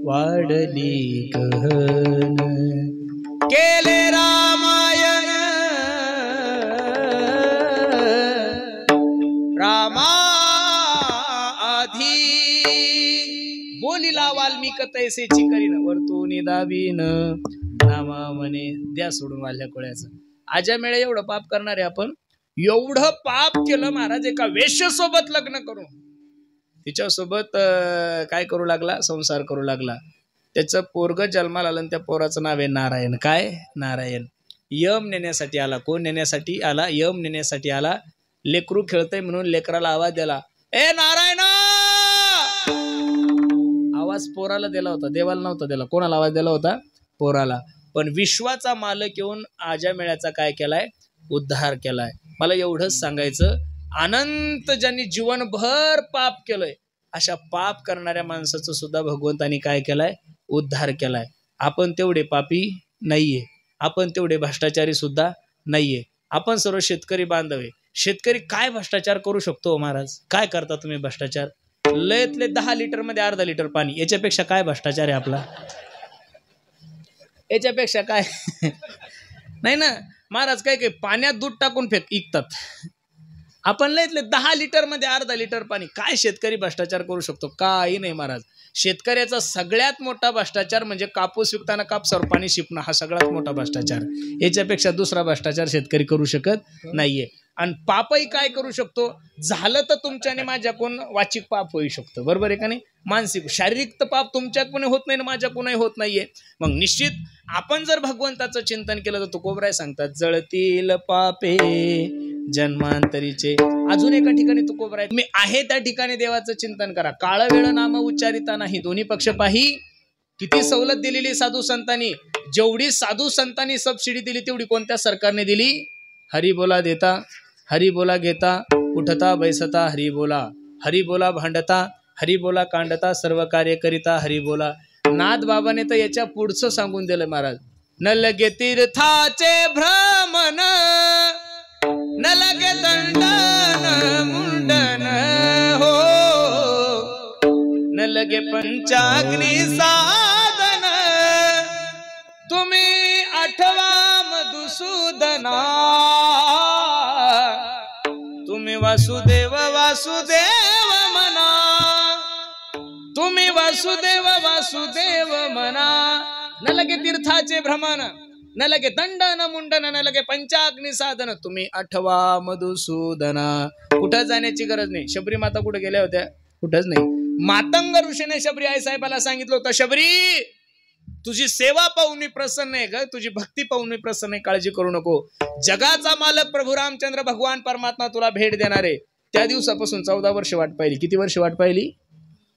वाढली गहन, केले रामायण रामा आधी, बोलिला वाल्मिक तैसेची करीन, वरतून दाबीन नामा म्हणे. द्या सोडून वाल्या कोळ्याचं. आजा मेळे एवढं पाप करणार आहे आपण. एवढं पाप केलं महाराज एका वेश्येसोबत लग्न करून, तिच्यासोबत काय करू लागला? संसार करू लागला. त्याचं पोरग जन्माला आलं आणि त्या पोराचं नाव आहे नारायण. काय? नारायण. यम नेण्यासाठी आला. कोण नेण्यासाठी आला? यम नेण्यासाठी आला. लेकरू खेळतय म्हणून लेकराला आवाज दिला, ए नारायण. आवाज पोराला दिला होता, देवाला नव्हता दिला. कोणाला आवाज दिला होता? पोराला. पण विश्वाचा मालक येऊन आजा मेळ्याचा काय केलाय? उद्धार केलाय. मला एवढंच सांगायचं, अनंत ज्यांनी जीवनभर पाप केलंय अशा पाप करणाऱ्या माणसाचं सुद्धा भगवंतानी काय केलाय? उद्धार केलाय. आपण तेवढे पापी नाहीये, आपण तेवढे भ्रष्टाचारी सुद्धा नाहीये. आपण सर्व शेतकरी बांधव आहे. शेतकरी काय भ्रष्टाचार करू शकतो महाराज? काय करता तुम्ही भ्रष्टाचार? लयतले 10 लिटर मध्ये अर्धा लिटर पाणी, याच्यापेक्षा काय भ्रष्टाचार आहे आपला? याच्यापेक्षा काय नाही ना महाराज. काय काय पाण्यात दूध टाकून विकतात. आपण लयतले 10 लिटर मध्ये अर्धा लिटर पाणी. काय शेतकरी भ्रष्टाचार करू शकतो? काही नाही महाराज. शेतकऱ्याचा सगळ्यात मोठा भ्रष्टाचार म्हणजे कापूस विकताना कापसावर पाणी शिपणं, हा सगळ्यात मोठा भ्रष्टाचार. याच्यापेक्षा दुसरा भ्रष्टाचार शेतकरी करू शकत नाहीये. आणि पापही काय करू शकतो? झालं तर तुमच्याने माझ्याकडून वाचिक पाप होऊ शकतं, बरोबर आहे का नाही? मानसिक शारीरिक तर पाप तुमच्याकडून होत नाही, माझ्याकडूनही होत नाहीये. मग निश्चित आपण जर भगवंताचं चिंतन केलं तर तुकोबराय सांगतात, जळतील पापे जन्मांतरीचे. अजून एका ठिकाणी तुकोबराय, तुम्ही आहे त्या ठिकाणी देवाचं चिंतन करा. काळ वेळ नाम उच्चारिता नाही, दोन्ही पक्ष पाही. किती सवलत दिलेली साधू संतांनी. जेवढी साधू संतांनी सबसिडी दिली तेवढी कोणत्या सरकारने दिली? हरी बोला देता, हरी बोला घेता, उठता बैसता हरी बोला, हरी बोला भांडता, हरी बोला कांडता, सर्व कार्य करिता हरी बोला. नाथ बाबाने तर याच्या पुढचं सांगून दिलं महाराज. न लगे तीर्थाचे भ्रमण, न लगे दंडन मुंडन हो, न लगे पंचाग्नी साधन, तुम्ही आठवा मधुसूदना, तुम्ही वासुदेव वासुदेव म्हणा, तुम्ही वासुदेव वासुदेव म्हणा. न लगे तीर्थाचे भ्रमण, न लगे दंडन मुंडन, न लगे पंचाग्नी साधन, तुम्ही आठवा मधुसूदना. कुठं जाण्याची गरज नाही. शबरी माता कुठे गेल्या होत्या? कुठंच नाही. मातंग ऋषीने शबरी आई साहेबाला सांगितलं होतं, शबरी तुझी सेवा पाहून मी प्रसन्न आहे ग, तुझी भक्ती पाहून मी प्रसन्न आहे, काळजी करू नको. जगाचा मालक प्रभू रामचंद्र भगवान परमात्मा तुला भेट देणार आहे. त्या दिवसापासून 14 वर्ष वाट पाहिली. किती वर्ष वाट पाहिली?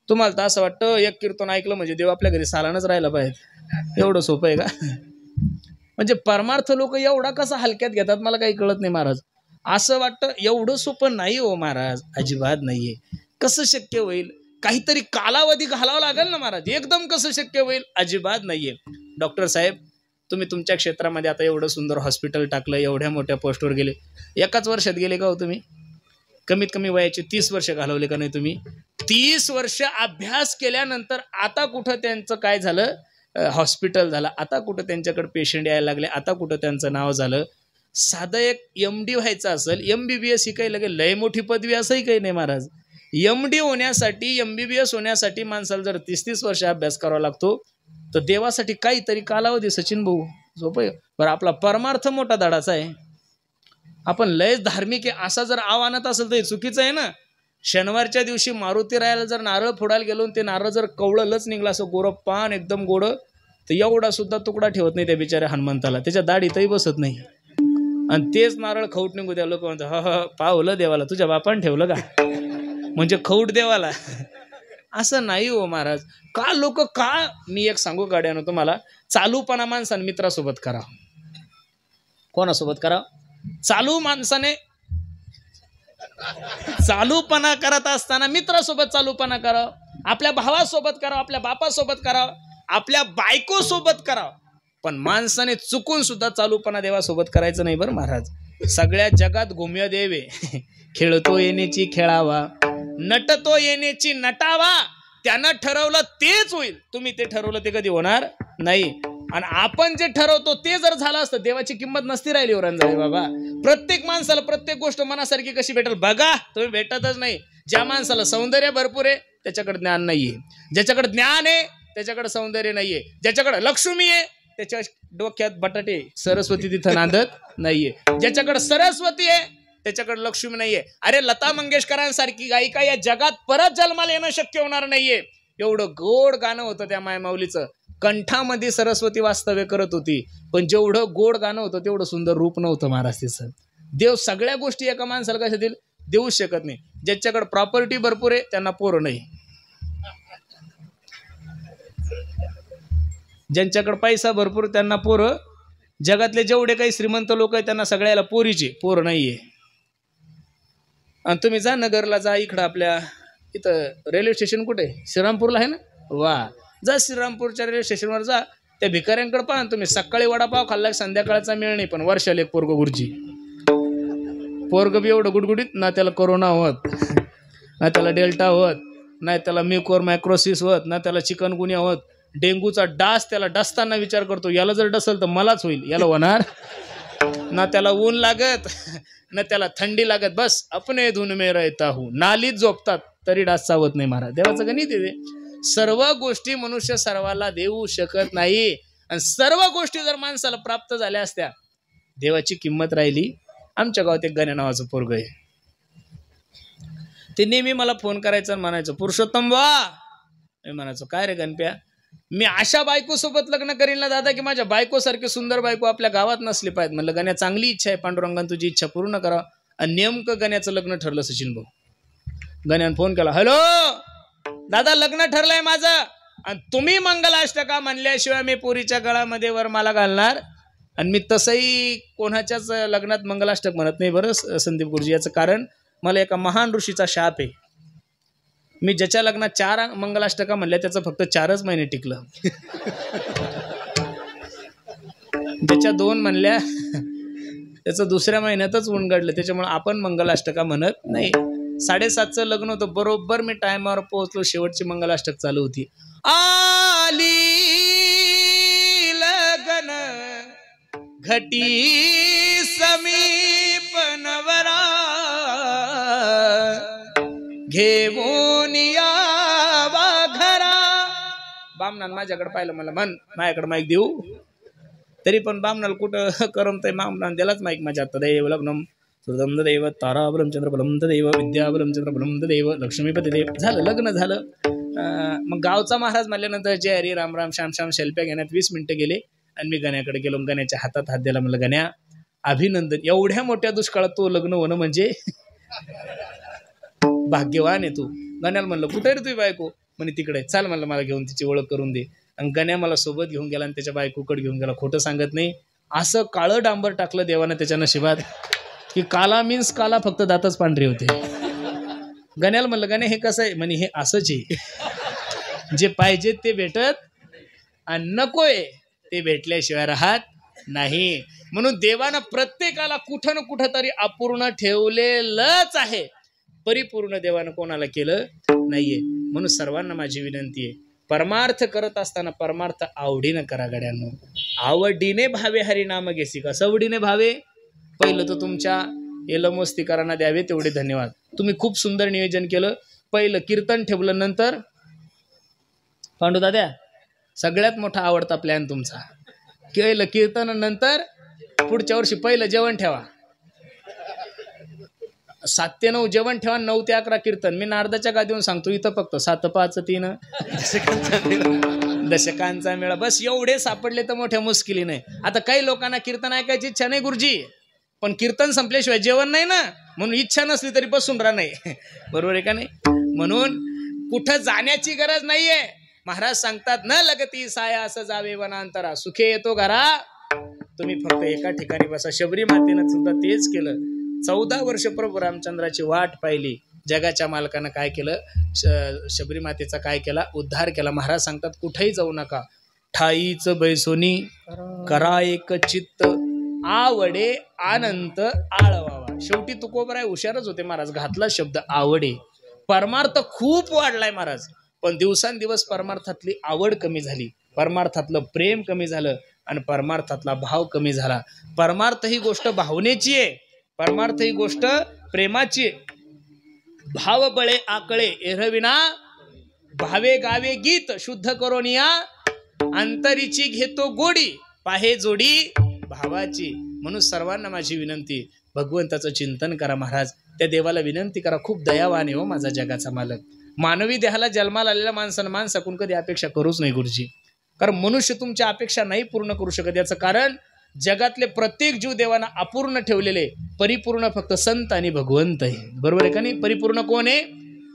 तुम्हाला तर असं वाटतं एक कीर्तन ऐकलं म्हणजे देव आपल्या घरी सालानच राहिला पाहिजे. एवढं सोपं आहे का? म्हणजे परमार्थ लोक एवढा कसा हलक्यात घेतात मला काही कळत नाही महाराज. असं वाटतं एवढं सोपं नाही हो महाराज, अजिबात नाहीये. कसं शक्य होईल? काहीतरी कालावधी घालावा लागेल ना महाराज. एकदम कसं शक्य होईल? अजिबात नाहीये. डॉक्टर साहेब तुम्ही तुमच्या क्षेत्रामध्ये आता एवढं सुंदर हॉस्पिटल टाकलं, एवढ्या मोठ्या पोस्टवर गेले, एकाच वर्षात गेले का हो तुम्ही? कमीत कमी वयाचे 30 वर्ष घालवले का नाही तुम्ही? 30 वर्ष अभ्यास केल्यानंतर आता कुठं त्यांचं काय झालं? हॉस्पिटल झालं. आता कुठं त्यांच्याकडे पेशंट यायला लागले, आता कुठं त्यांचं नाव झालं. साधं एक MD व्हायचं असेल, MBBS ही काही लगे लय मोठी पदवी असंही काही नाही महाराज. MD होण्यासाठी, MBBS होण्यासाठी माणसाला जर 30-30 वर्ष अभ्यास करावा लागतो, तर देवासाठी काहीतरी कालावधी सचिन भाऊ सोपं. बरं आपला परमार्थ मोठा धडाचा आहे. आपण लयच धार्मिक आहे असा जर आव्हानात असेल तर चुकीचं आहे ना. शनिवारच्या दिवशी मारुती रायाला जर नारळ फोडायला गेलो, ते नारळ जर कवळलंच निघलं असं गोरपान एकदम गोड, तर एवढा सुद्धा तुकडा ठेवत नाही त्या बिचाऱ्या हनुमंताला, त्याच्या दाढीतही बसत नाही. आणि तेच नारळ खौट निघू द्या. लोक म्हणतात ह ह पावलं देवाला, तुझ्या बापाने ठेवलं का म्हणजे खौट देवाला? असं नाही हो महाराज. का लोक का? मी एक सांगू गाड्यानं तुम्हाला, चालूपणा माणसाने मित्रासोबत करा. कोणासोबत करा? चालू माणसाने चालूपणा करत असताना मित्रासोबत चालूपणा करा, आपल्या भावासोबत करा, आपल्या बापासोबत करा, आपल्या बायकोसोबत करा. पण माणसाने चुकून सुद्धा चालूपणा देवासोबत करायचं नाही बरं महाराज. सगळ्या जगात घुम्य देवे, खेळतो येण्याची खेळावा, नटतो येण्याची नटावा. त्यानं ठरवलं तेच होईल, तुम्ही ते ठरवलं ते कधी होणार नाही. आणि आपण जे ठरवतो ते जर झालं असतं, देवाची किंमत नसती राहिली औरंगजेब बाबा. प्रत्येक माणसाला प्रत्येक गोष्ट मनासारखी कशी भेटेल बघा, तुम्ही भेटतच नाही. ज्या माणसाला सौंदर्य भरपूर आहे त्याच्याकडे ज्ञान नाहीये, ज्याच्याकडे ज्ञान आहे त्याच्याकडे सौंदर्य नाहीये, ज्याच्याकडे लक्ष्मी आहे त्याच्या डोक्यात बटाटे, सरस्वती तिथं नांदत नाहीये, ज्याच्याकडे सरस्वती आहे त्याच्याकडे लक्ष्मी नाहीये. अरे लता मंगेशकरांसारखी गायिका या जगात परत जन्माला येणं शक्य होणार नाहीये. एवढं गोड गाणं होतं त्या मायमाऊलीचं. कंठामध्ये सरस्वती वास्तव्य करत होती, पण जेवढं गोड गाणं होतं तेवढं सुंदर रूप नव्हतं महाराज तिचं. देव सगळ्या गोष्टी एका माणसाला कशा देईल? देऊच शकत नाही. ज्याच्याकडे प्रॉपर्टी भरपूर आहे त्यांना पोरं नाही, ज्यांच्याकडे पैसा भरपूर त्यांना पोरं. जगातले जेवढे काही श्रीमंत लोक आहेत त्यांना सगळ्याला पोरीचे पोरं नाहीये. आणि तुम्ही जा नगरला, जा इकडं आपल्या इथं रेल्वे स्टेशन कुठे श्रीरामपूरला आहे ना, वा जा श्रीरामपूरच्या रेल्वे स्टेशनवर जा. त्या भिकाऱ्यांकडे पहा तुम्ही, सकाळी वडापाव खाल्ला संध्याकाळचा मेळ नाही, पण वर्षाला एक पोरगं गुरुजी. पोरग बी एवढं गुडगुडीत, ना त्याला कोरोना होत, ना त्याला डेल्टा होत, नाही त्याला म्युकोर मायक्रोसिस होत, ना त्याला चिकनगुनिया होत. डेंगूचा डास त्याला डसताना विचार करतो, याला जर डसल तर मलाच होईल, याला होणार. ना त्याला ऊन लागत, ना त्याला थंडी लागत, बस अपने धुन में रहता हूं. नालीत झोपतात तरी डास चावत नाही महाराज. देवाचं गणित आहे. सर्व गोष्टी मनुष्य सर्वाला देऊ शकत नाही. आणि सर्व गोष्टी जर माणसाला प्राप्त झाल्या असत्या, देवाची किंमत राहिली. आमच्या गावात एक गण्या नावाचं पोरग आहे, ते नेहमी मला फोन करायचं आणि म्हणायचं, पुरुषोत्तम बा. मी म्हणायचो, काय रे गणप्या, मी अशा बायको सोबत लग्न करीन ना दादा की माझ्या बायको सारखी सुंदर बायको आपल्या गावात नसली पाहिजे. म्हणलं गण्या, चांगली इच्छा आहे, पांडुरंगाने तुझी इच्छा पूर्ण करा. आणि नेमकं गण्याचं लग्न ठरलं सचिन भाऊ. गण्यानं फोन केला, हॅलो दादा, लग्न ठरलंय माझं, आणि तुम्ही मंगलाष्टका म्हणल्याशिवाय मी पोरीच्या गळामध्ये वरमाला घालणार. आणि मी तसंही कोणाच्याच लग्नात मंगलाष्टक म्हणत नाही बरं संदीप गुरुजी. याचं कारण मला एका महान ऋषीचा शाप आहे. मी ज्याच्या लग्नात 4 मंगलाष्टका म्हणल्या त्याचं फक्त 4च महिने टिकलं. ज्याच्या 2 म्हणल्या त्याचं दुसऱ्या महिन्यातच उणगडलं. त्याच्यामुळे आपण मंगलाष्टका म्हणत नाही. 7:30चं लग्न होतं, बरोबर मी टायमावर पोहोचलो, शेवटची मंगलाष्टक चालू होती. आली लगन घटी समीप नवरा, घेऊन यावा घरा. बामणान माझ्याकडे पाहिलं, मला म्हण माझ्याकडे माईक देऊ. तरी पण बामणाला कुठं करमतंय, बामणान दिलाच माईक माझ्या हातात. दैव लग्नम सुरदम देव ताराबलम चंद्रबलम देव विद्याबलम चंद्रबलम देव लक्ष्मीपती देव. झालं, लग्न झालं. मग गावचा महाराज म्हणल्यानंतर जय हरी राम राम श्याम श्याम शेल्प्या घेण्यात 20 मिनिटं गेले. आणि मी गण्याकडे गेलो, गण्याच्या हातात हात दिला. म्हणलं, गण्या अभिनंदन, एवढ्या मोठ्या दुष्काळात तो लग्न होणं म्हणजे भाग्यवान आहे तू. गण्याला म्हणलं, कुठे रे तुझी बायको? म्हणे तिकडे. चाल म्हणलं, मला घेऊन तिची ओळख करून दे. आणि गण्या मला सोबत घेऊन गेला आणि त्याच्या बायकोकडे घेऊन गेला. खोटं सांगत नाही, असं काळं डांबर टाकलं देवानं त्याच्या नशिबात की काला मीन्स काला, फक्त दातच पांढरे होते. गण्याला म्हणलं, गण्या हे कसं आहे? म्हणे हे असंच आहे, जे पाहिजे ते भेटत आणि नकोय ते भेटल्याशिवाय राहत नाही. म्हणून देवानं प्रत्येकाला कुठं ना कुठं तरी अपूर्ण ठेवलेलंच आहे. परिपूर्ण देवानं कोणाला केलं नाहीये. म्हणून सर्वांना माझी विनंती आहे, परमार्थ करत असताना परमार्थ आवडीनं करा गड्यांनो. आवडीने भावे हरी नाम घेसी. कसं आवडीने भावे? पहिलं तर तुमच्या एलमोस्तीकरांना द्यावे तेवढे धन्यवाद. तुम्ही खूप सुंदर नियोजन केलं. पहिलं कीर्तन ठेवलं, नंतर पांडू दाद्या सगळ्यात मोठा आवडता प्लॅन तुमचा. केलं कीर्तन, नंतर पुढच्या वर्षी पहिलं जेवण ठेवा. 7 ते 9 जेवण ठेवा, 9 ते 11 कीर्तन. मी नारदाच्या गादीवरून सांगतो, इथं फक्त 7, 5, 3 दशकांचा मेळा. बस एवढे सापडले तर मोठ्या मुश्किलीने. आता काही लोकांना कीर्तन ऐकायची इच्छा नाही गुरुजी, पण कीर्तन संपल्याशिवाय जेवण नाही ना, म्हणून इच्छा नसली तरी बसून राहा नाही. बरोबर आहे का नाही? म्हणून कुठं जाण्याची गरज नाहीये. महाराज सांगतात, न लगती साया असं जावे वनांतरा, सुखे येतो घरा. तुम्ही फक्त एका ठिकाणी बसा. शबरी मातेनं सुद्धा तेच केलं. 14 वर्ष प्रभू रामचंद्राची वाट पाहिली. जगाच्या मालकानं काय केलं? शबरी मातेचा काय केला? उद्धार केला. महाराज सांगतात, कुठेही जाऊ नका, ठाईच बैसोनी करा एक चित्त, आवडे अनंत आळवावा. शेवटी तुकोबराय हुशारच होते महाराज, घातला शब्द आवडे. परमार्थ खूप वाढलाय महाराज, पण दिवसांदिवस परमार्थातली आवड कमी झाली, परमार्थातलं प्रेम कमी झालं आणि परमार्थातला भाव कमी झाला. परमार्थ ही गोष्ट भावनेची आहे, परमार्थ ही गोष्ट प्रेमाची आहे. भाव बळे आकळे एरविना, भावे गावे गीत शुद्ध करोनिया, अंतरीची घेतो गोडी, पाहे जोडी भावाची. म्हणून सर्वांना माझी विनंती, भगवंताचं चिंतन करा महाराज. त्या देवाला विनंती करा, खूप दयावान आहे हो माझा जगाचा मालक. मानवी देहाला जन्माला आलेल्या माणसानं माणसाकडून कधी अपेक्षा करूच नाही गुरुजी, कारण मनुष्य तुमच्या अपेक्षा नाही पूर्ण करू शकत. याचं कारण जगातले प्रत्येक जीव देवाना अपूर्ण ठेवलेले, परिपूर्ण फक्त संत आणि भगवंत आहे. बरोबर आहे का नाही? परिपूर्ण कोण आहे?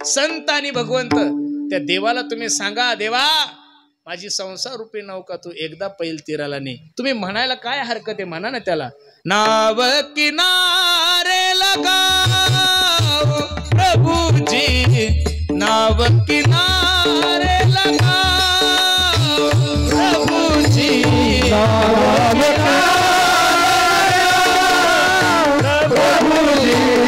संत आणि भगवंत. त्या देवाला तुम्ही सांगा, देवा माझी संसार रूपी नौका तू एकदा पैल तीराला ने. तुम्ही म्हणायला काय हरकत आहे? म्हणा ना त्याला. नाव किनारे लगाओ प्रभुजी, नाव किनारे लगाओ प्रभुजी, नाव किनारे प्रभुजी,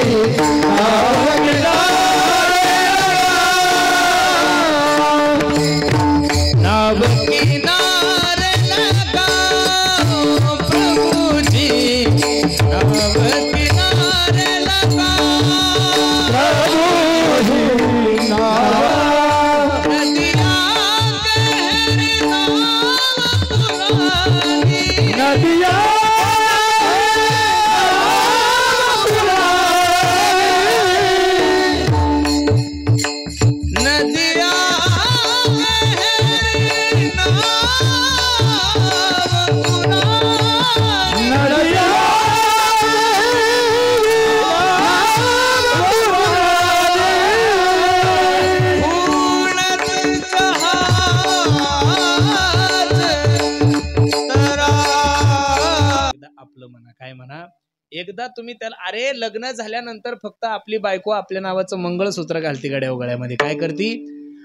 एकदा तुम्ही त्याला, अरे लग्न झाल्यानंतर फक्त आपली बायको आपल्या नावाचं मंगळसूत्र घालते गड्या गळ्यामध्ये. काय करते?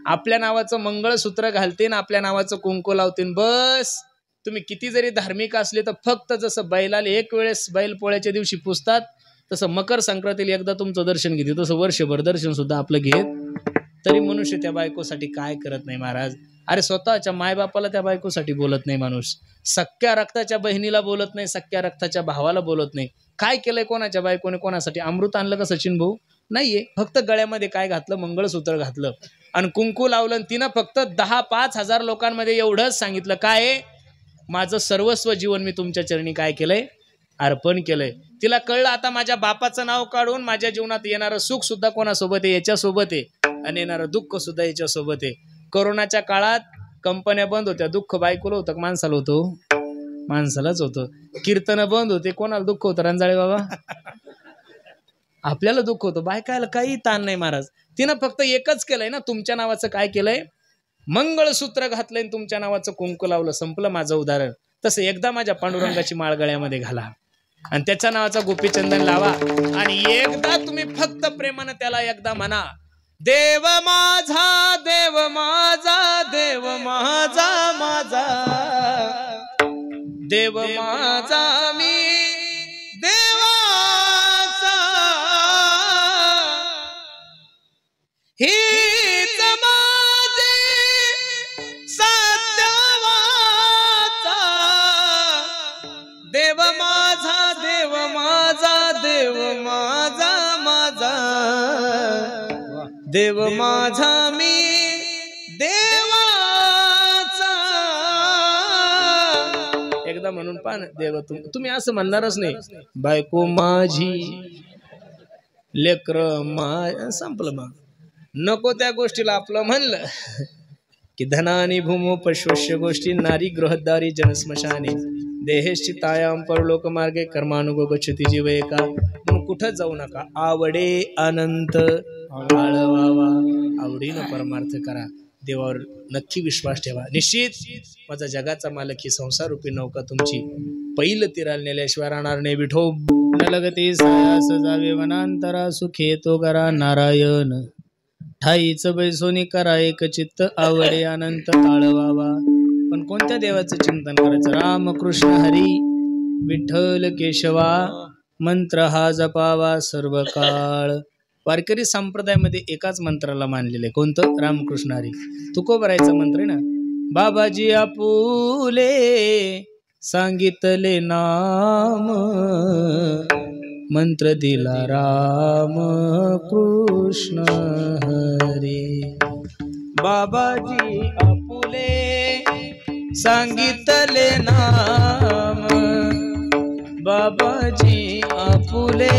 आपल्या नावाचं मंगळसूत्र घालते ना आपल्या नावाचं कुंकू लावते. बस. तुम्ही किती जरी धार्मिक असले तर फक्त जसं बैलाला एक वेळेस बैल पोळ्याच्या दिवशी पुजतात, तसं मकर संक्रांतीला एकदा तुमचं दर्शन घेते, तसं वर्षभर दर्शन सुद्धा आपलं घेत. तरी मनुष्य त्या बायकोसाठी काय करत नाही महाराज. अरे स्वतःच्या मायबापाला त्या बायकोसाठी बोलत नाही माणूस. सख्या रक्ताच्या बहिणीला बोलत नाही, सख्या रक्ताच्या भावाला बोलत नाही. काय केलंय कोणाच्या बायकोने कोणासाठी? अमृत आणलं का सचिन भाऊ? नाहीये. फक्त गळ्यामध्ये काय घातलं? मंगळसूत्र घातलं आणि कुंकू लावलं. तिनं फक्त 10-5 हजार लोकांमध्ये एवढंच सांगितलं, काय माझं सर्वस्व जीवन मी तुमच्या चरणी काय केलंय? अर्पण केलंय. तिला कळलं आता माझ्या बापाचं नाव काढून माझ्या जीवनात येणारं सुख सुद्धा कोणासोबत आहे? याच्यासोबत आहे. आणि येणारं दुःख सुद्धा याच्यासोबत आहे. कोरोनाच्या काळात कंपन्या बंद होत्या. दुःख बायकोला होतं का माणसाला होतं? माणसालाच होतं. कीर्तनं बंद होते. कोणाला दुःख होतं? रंजाळे बाबा आपल्याला दुःख होतं. बायकायला काही ताण नाही महाराज. तिनं फक्त एकच केलंय ना, तुमच्या नावाचं काय केलंय? मंगळसूत्र घातलंय, तुमच्या नावाचं कुंकू लावलं. संपलं माझं उदाहरण. तसं एकदा माझ्या पांडुरंगाची माळ गळ्यामध्ये घाला आणि त्याच्या नावाचा गोपीचंदन लावा आणि एकदा तुम्ही फक्त प्रेमानं त्याला एकदा म्हणा, देव माझा, देव माझा, देव माझा, माझा देव माझा, मी देवाचा, हीच माझी सत्यावाचा, देव माझा, देव माझा, देव माझा, माझा देव माझा, मी देवाचा. एकदा म्हणून पान देव तुम्ही असं म्हणणारच नाही, बायको माझी, लेकर संपलं. मग नको त्या गोष्टीला आपलं म्हणलं की धनानी भूमो पश्वश्य गोष्टी नारी गृहदारी जनस्मशाने देहेश्चितायाम परलोक मार्गे कर्मानुगो गच्छति जीव एका. म्हणून कुठं जाऊ नका. आवडे अनंत आळवावा, आवडीनं परमार्थ करा. देवावर नक्की विश्वास ठेवा. निश्चित माझा जगाचा मालक ही संसार रूपी नौका तुमची पैल तीराला नेल्याशिवाय राहणार नाही. विठो न लगते सायास जावे वनांतरा, सुखे तो करा नारायण ठाईच बैसोनी करा एक चित्त. आवडे अनंत आळवावा. पण कोणत्या देवाचं चिंतन करायचं? राम कृष्ण हरी विठ्ठल केशवा मंत्र हा जपावा सर्व काळ. वारकरी संप्रदायामध्ये एकाच मंत्राला मानलेले. कोणतं? रामकृष्ण हरी. तुकोबरायचा मंत्र आहे ना. बाबाजी आपुले सांगितले नाम, मंत्र दिला राम कृष्ण हरी. बाबाजी आपुले सांगितले नाम, बाबाजी आपुले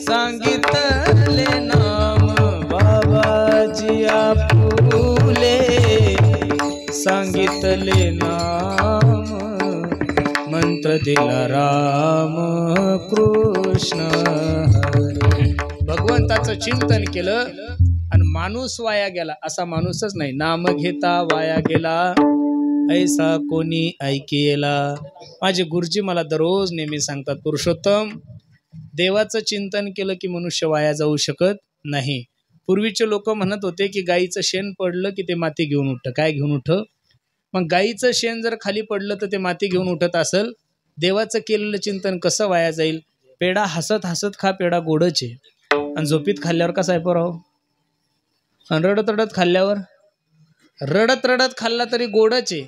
सांगितले नाम, बाबाजी आपुले सांगितले नाम, मंत्र दिला राम कृष्ण हरी. भगवंताचं चिंतन केलं आणि माणूस वाया गेला असा माणूसच नाही. नाम घेता वाया गेला ऐसा कोणी ऐकेला. माझे गुरुजी मला दररोज नेहमी सांगतात, पुरुषोत्तम देवाचं चिंतन केलं की मनुष्य वाया जाऊ शकत नाही. पूर्वीचे लोक म्हणत होते की गाईचं शेण पडलं की ते माती घेऊन उठतं. काय घेऊन उठतं? मग गाईचं शेण जर खाली पडलं तर ते माती घेऊन उठत असेल, देवाचं केलेलं चिंतन कसं वाया जाईल? पेढा हसत हसत खा, पेढा गोडच आहे. आणि झोपीत खाल्ल्यावर कसा आहे पोराव? आणि रडत रडत खाल्ल्यावर, रडत रडत खाल्ला तरी गोडच आहे,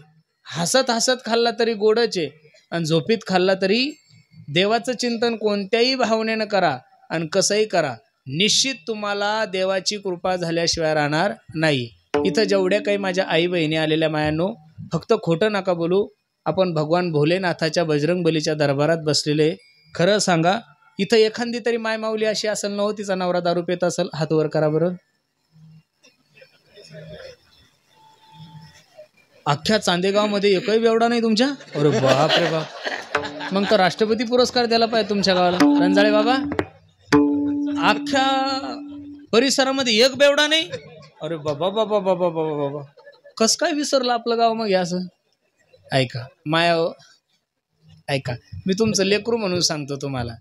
हसत हसत खाल्ला तरी गोडच आहे, आणि झोपीत खाल्ला तरी. देवाचं चिंतन कोणत्याही भावनेनं करा आणि कसंही करा, निश्चित तुम्हाला देवाची कृपा झाल्याशिवाय राहणार नाही. इथं जेवढ्या काही माझ्या आई बहिणी आलेल्या मायांनो, फक्त खोटं नका बोलू. आपण भगवान भोलेनाथाच्या बजरंगबलीच्या दरबारात बसलेले. खरं सांगा, इथं एखादी तरी माय माऊली अशी असेल ना हो, तिचा नवरा दारू पेत असेल? हात वर करा बरं. अख्ख्या चांदेगावमध्ये एकही बेवडा नाही तुमच्या? अरे बाप रे बाप. मग तर राष्ट्रपती पुरस्कार द्यायला पाहिजे तुमच्या गावाला. रंजाळे बाबा, अख्ख्या परिसरामध्ये एक बेवडा नाही? अरे बाबा बाबा बाबा बाबा बाबा, कस काय विसरलं आपलं गाव मग? असं ऐका माया, ऐका, मी तुमचं लेकरू म्हणून सांगतो तुम्हाला.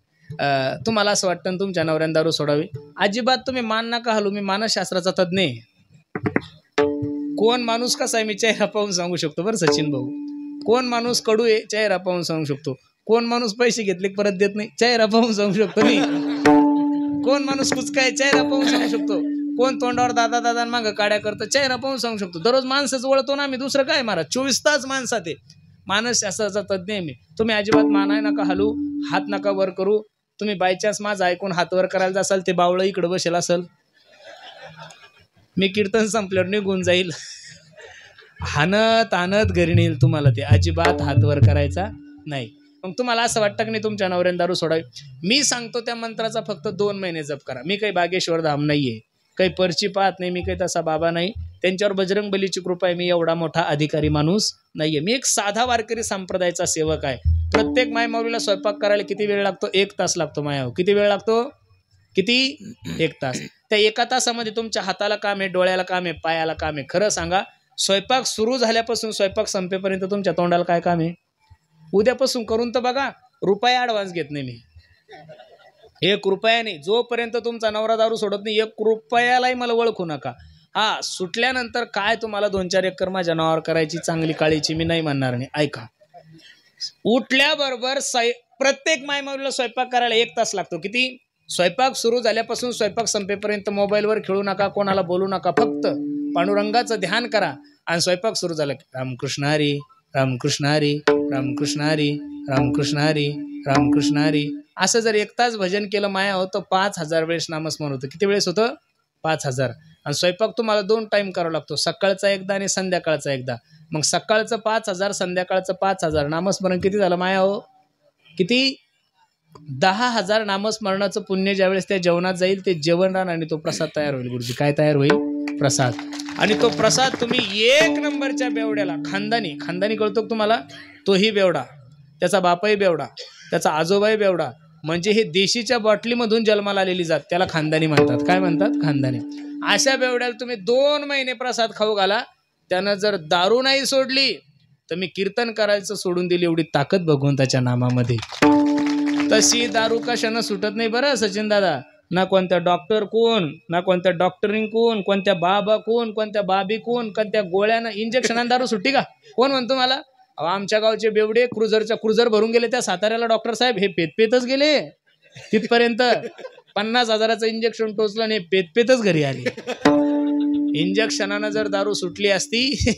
तुम्हाला असं वाटतं ना तुमच्या नवऱ्याने दारू सोडावी, अजिबात तुम्ही मान नका हलू. मी मानसशास्त्राचा तज्ज्ञ आहे. कोण माणूस कसा आहे मी चेहरा पाहून सांगू शकतो बरं सचिन भाऊ. कोण माणूस कडू आहे चेहरा पाहून सांगू शकतो. कोण माणूस पैसे घेतले परत देत नाही चेहरा पाहून सांगू शकतो मी. कोण माणूस कुचकाय चेहरा पाहून सांगू शकतो. कोण तोंडावर दादा दादा मागं काड्या करतं चेहरा पाहून सांगू शकतो. दररोज माणसाचं वळतो ना मी, दुसरं काय महाराज, 24 तास माणसात आहे. मानसशास्त्राचा तज्ज्ञ आहे मी. तुम्ही अजिबात मानाय नका हलू, हात नका वर करू. तुम्ही बायचान्स माझं ऐकून हात वर करायला जासाल ते बावळं इकडं बसेल असेल, मी कीर्तन संपल्यावर निघून जाईल. हानत आणत घरी नेईल तुम्हाला ते. अजिबात हात वर करायचा नाही. मग तुम्हाला असं वाटतं की नाही तुमच्या नवऱ्याने दारू सोडावी, मी सांगतो त्या मंत्राचा फक्त 2 महिने जप करा. मी काही बागेश्वर धाम नाहीये, काही पर्ची पाहत नाही, मी काही तसा बाबा नाही. त्यांच्यावर बजरंग बलीची कृपा आहे. मी एवढा मोठा अधिकारी माणूस नाहीये. मी एक साधा वारकरी संप्रदायाचा सेवक आहे. प्रत्येक मायमाऊलीला स्वयंपाक करायला किती वेळ लागतो? 1 तास लागतो मायाव. किती वेळ लागतो? किती? 1 तास. त्या 1 तासामध्ये तुमच्या हाताला काम आहे, डोळ्याला काम आहे, पायाला काम आहे. खरं सांगा, स्वयंपाक सुरू झाल्यापासून स्वयंपाक संपेपर्यंत तुमच्या तोंडाला काय काम आहे? उद्यापासून करून तर बघा. रुपया ॲडव्हान्स घेत नाही मी, 1 रुपया नाही. जोपर्यंत तुमचा नवरा दारू सोडत नाही 1 रुपयालाही मला ओळखू नका. हा, सुटल्यानंतर काय तुम्हाला 2-4 एकर माझ्या नावावर करायची चांगली काळीची मी नाही म्हणणार नाही. ऐका, उठल्याबरोबर प्रत्येक मायमाऊलीला स्वयंपाक करायला 1 तास लागतो. किती? स्वयंपाक सुरू झाल्यापासून स्वयंपाक संपेपर्यंत मोबाईलवर खेळू नका, कोणाला बोलू नका. फक्त पांडुरंगाचं ध्यान करा. आणि स्वयंपाक सुरू झाला की रामकृष्ण हरी, रामकृष्ण हरी, रामकृष्ण हरी, रामकृष्ण हरी, रामकृष्ण हरी, असं जर 1 तास भजन केलं माया होतं 5000 वेळेस नामस्मरण होतं. किती वेळेस होतं? 5000. आणि स्वयंपाक तुम्हाला 2 टाइम करावा लागतो, सकाळचा एकदा आणि संध्याकाळचा एकदा. मग सकाळचं 5000, संध्याकाळचं 5000. नामस्मरण किती झालं माया हो? किती? 10,000 नामस्मरणाचं पुण्य ज्यावेळेस त्या जेवणात जाईल ते जेवण राहणार आणि तो प्रसाद तयार होईल. गुरुजी काय तयार होईल? प्रसाद. आणि तो प्रसाद तुम्ही 1 नंबरच्या बेवड्याला, खानदानी कळतो तुम्हाला, तोही बेवडा, त्याचा बापाही बेवडा, त्याचा आजोबाही बेवडा, म्हणजे हे देशीच्या बॉटलीमधून जन्माला आलेली जात, त्याला खानदानी म्हणतात. काय म्हणतात? खानदानी. अशा बेवड्याला तुम्ही 2 महिने प्रसाद खाऊ घाला. त्यानं जर दारू नाही सोडली तर मी कीर्तन करायचं सोडून दिली, एवढी ताकद भगवंताच्या नामामध्ये. तशी दारू कशानं सुटत नाही बरं सचिन दादा. ना कोणत्या डॉक्टर कोण, ना कोणत्या डॉक्टरिंग कोण, कोणत्या बाबा कोण, कोणत्या बाबी कोण, कोणत्या गोळ्यानं इंजेक्शनानं दारू सुट्टी का? कोण म्हणतो मला? आमच्या गावचे बेवडे क्रुझर भरून गेले त्या साताऱ्याला डॉक्टर साहेब, हे पेतपेतच गेले तिथपर्यंत. 50,000चं इंजेक्शन टोचलं आणि पेतपेतच घरी आले. इंजेक्शनानं जर दारू सुटली असती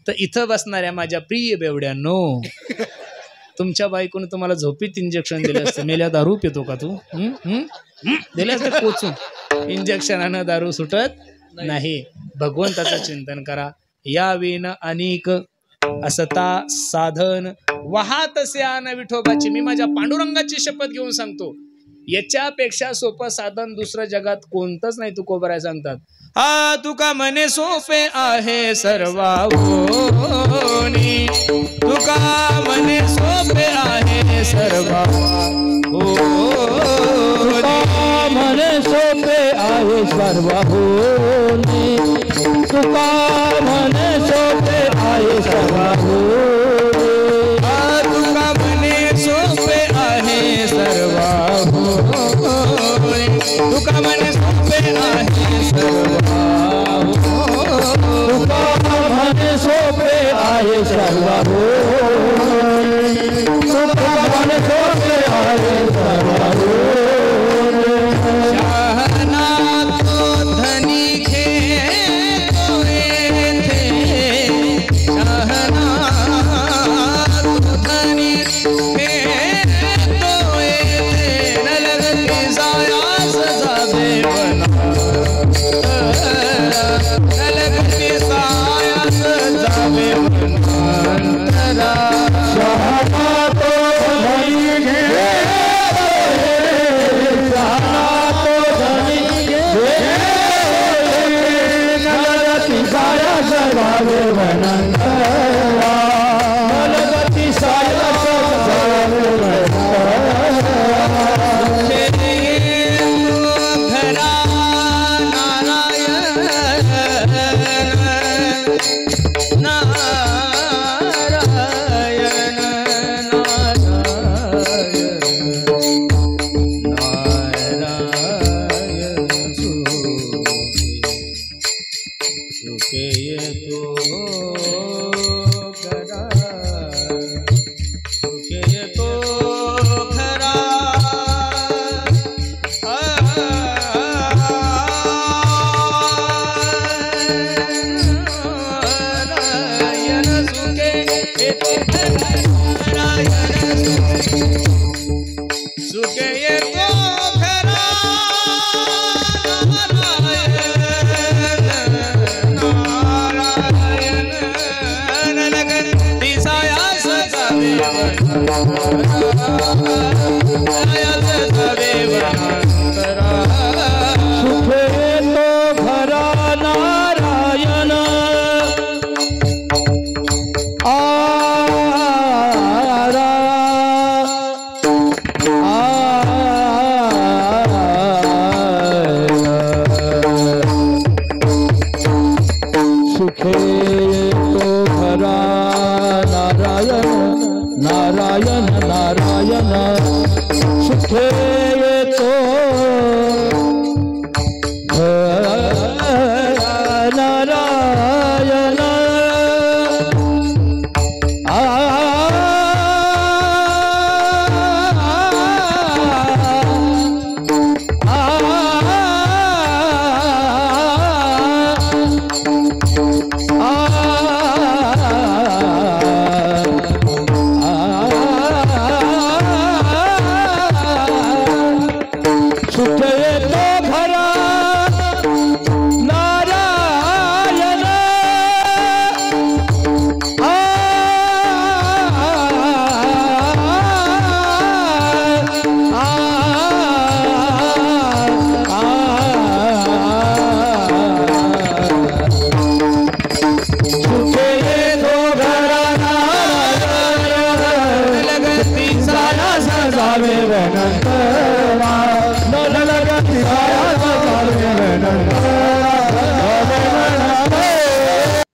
तर इथं बसणाऱ्या माझ्या प्रिय बेवड्यांनो, तुमच्या बायकोने तुम्हाला झोपीत इंजेक्शन दिलं असतं. मेल्या दारू पितो का तू? दिले असते कोचून. इंजेक्शनानं दारू सुटत नाही. भगवंताचं चिंतन करा. या विण अनेक असता साधन वाहतसे आन विठोबाची. मी माझ्या पांडुरंगाची शपथ घेऊन सांगतो, याच्यापेक्षा सोपं साधन दुसरं जगात कोणतंच नाही. तुकोबराय सांगतात, हा तुका म्हणे सोपे आहे सर्वांनी, तुका म्हणे सोपे आहे सर्वांनी, म्हणे सोपे आहे सर्वांनी, तुका म्हणे सोपे आहे सर्वांनी, तुका म्हणे सोपे आहे सर्वांनी, तुका म्हणे सोपे आहे सर्वांनी, तुका म्हणे सोपे आहे सर्वांनी, तुका म्हणे सोपे आहे सर्वांनी. शहाणा तो धनी घेतोय थे, शहाणा तो धनी घेतोय थे, न लगती सायास जावे बना, न लगती सायास जावे बना. शहाणा तो धनी घेतोय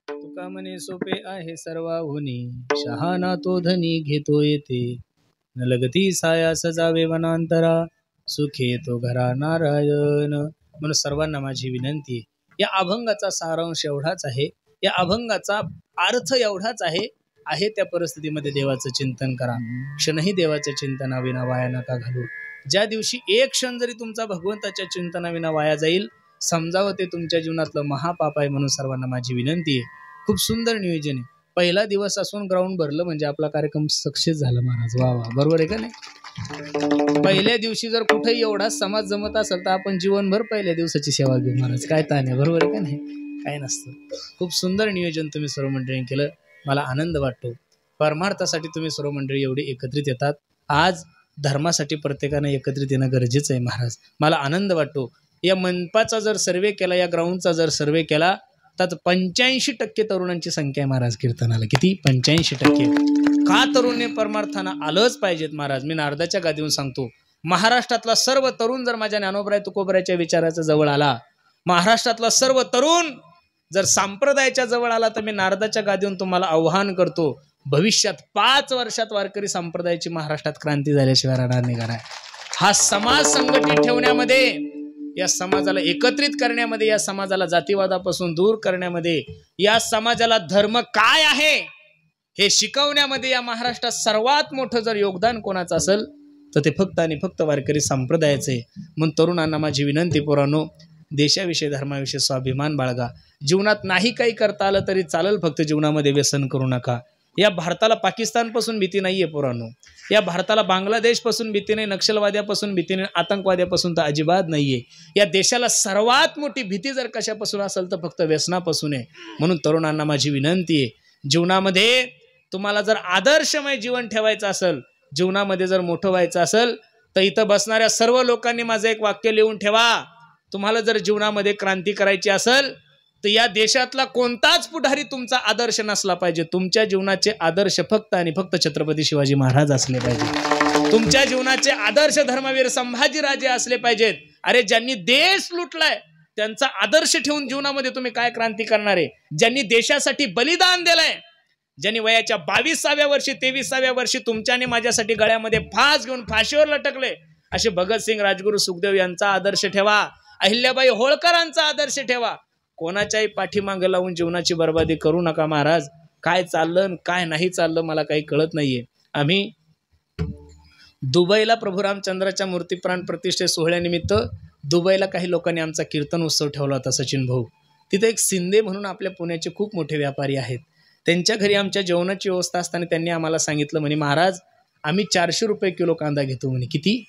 तुका म्हणे सोपे आहे सर्वाहुनी, शहाणा तो धनी घेतो येते. न लगती सायास जावे वनांतरा, सुखे तो घरा नारायण. म्हणून सर्वांना माझी विनंती आहे, या अभंगाचा सारांश एवढाच आहे, या अभंगाचा अर्थ एवढाच आहे त्या परिस्थितीमध्ये देवाचं चिंतन करा. क्षणही देवाच्या चिंतनाविना वाया नका घालू. ज्या दिवशी एक क्षण जरी तुमचा भगवंताच्या चिंतनाविना वाया जाईल, समजावं ते तुमच्या जीवनातलं महापाप आहे. म्हणून सर्वांना माझी विनंती आहे. खूप सुंदर नियोजन आहे. पहिला दिवस असून ग्राउंड भरलं म्हणजे आपला कार्यक्रम सक्सेस झाला महाराज. वा वा, बरोबर आहे का नाही? पहिल्या दिवशी जर कुठेही एवढा समाज जमत असेल तर आपण जीवनभर पहिल्या दिवसाची सेवा घेऊ महाराज. काय ताण आहे, बरोबर आहे का नाही? काय नसतं. खूप सुंदर नियोजन तुम्ही सर्व मंडळींनी केलं. मला आनंद वाटतो. परमार्थासाठी तुम्ही सर्व मंडळी एवढी एकत्रित येतात. आज धर्मासाठी प्रत्येकाने एकत्रित येणं गरजेचं आहे महाराज. मला आनंद वाटतो. या मनपाचा जर सर्वे केला, या ग्राउंडचा जर सर्वे केला, तर 85% तरुणांची संख्या आहे महाराज कीर्तनाला. किती? 85%. का तरुण परमार्थानं आलंच पाहिजेत महाराज. मी नारदाच्या गादीवरून सांगतो, महाराष्ट्रातला सर्व तरुण जर माझ्या ज्ञानोबराय तुकोबरायच्या विचाराच्या जवळ आला, महाराष्ट्रातला सर्व तरुण जर संप्रदायाच्या जवळ आला, तर मी नारदाच्या गादीवरून तुम्हाला आव्हान करतो, भविष्यात 5 वर्षात वारकरी संप्रदायाची महाराष्ट्रात क्रांती झाल्याशिवाय राहणार नाही. हा समाज संघटित ठेवण्यामध्ये, या समाजाला एकत्रित करण्यामध्ये, या समाजाला जातीवादापासून दूर करण्यामध्ये, या समाजाला धर्म काय आहे हे शिकवण्यामध्ये या महाराष्ट्रात सर्वात मोठं जर योगदान कोणाचं असेल तर ते फक्त आणि फक्त वारकरी संप्रदायाचं आहे. म्हणून तरुणांना माझी विनंती, पोरांनो, देशाविषयी धर्माविषयी स्वाभिमान बाळगा. जीवनात नाही काही करता आलं तरी चालेल, फक्त जीवनामध्ये व्यसन करू नका. या भारताला पाकिस्तानपासून भीती नाहीये पोरांनो. या भारताला बांगलादेशपासून भीती नाही, नक्षलवाद्यापासून भीती नाही, आतंकवाद्यापासून तर अजिबात नाहीये. या देशाला सर्वात मोठी भीती जर कशापासून असेल तर फक्त व्यसनापासून आहे. म्हणून तरुणांना माझी विनंती आहे, जीवनामध्ये तुम्हाला जर आदर्शमय जीवन ठेवायचं असेल, जीवनामध्ये जर मोठं व्हायचं असेल, तर इथं बसणाऱ्या सर्व लोकांनी माझं एक वाक्य लिहून ठेवा. तुम्हाला जर जीवनामध्ये क्रांती करायची असेल तर या देशातला कोणताच पुढारी तुमचा आदर्श नसला पाहिजे. तुमच्या जीवनाचे आदर्श फक्त आणि फक्त छत्रपती शिवाजी महाराज असले पाहिजे. तुमच्या जीवनाचे आदर्श धर्मवीर संभाजीराजे असले पाहिजेत. अरे, ज्यांनी देश लुटलाय त्यांचा आदर्श ठेवून जीवनामध्ये तुम्ही काय क्रांती करणार आहे? ज्यांनी देशासाठी बलिदान दिलंय, ज्यांनी वयाच्या 22व्या वर्षी 23व्या वर्षी तुमच्याने माझ्यासाठी गळ्यामध्ये फास घेऊन फाशीवर लटकले, असे भगतसिंग, राजगुरू, सुखदेव यांचा आदर्श ठेवा. अहिल्याबाई होळकरांचा आदर्श ठेवा. कोणाच्याही पाठीमागे लावून जीवनाची बर्बादी करू नका महाराज. काय चाललं काय नाही चाललं मला काही कळत नाहीये. आम्ही दुबईला प्रभू रामचंद्राच्या मूर्तीप्राण प्रतिष्ठे सोहळ्यानिमित्त दुबईला काही लोकांनी आमचा कीर्तन उत्सव ठेवला होता. सचिन भाऊ, तिथे एक शिंदे म्हणून आपल्या पुण्याचे खूप मोठे व्यापारी आहेत. त्यांच्या घरी आमच्या जेवणाची व्यवस्था असताना त्यांनी आम्हाला सांगितलं, म्हणे महाराज आम्ही 400 रुपये किलो कांदा घेतो. म्हणे किती?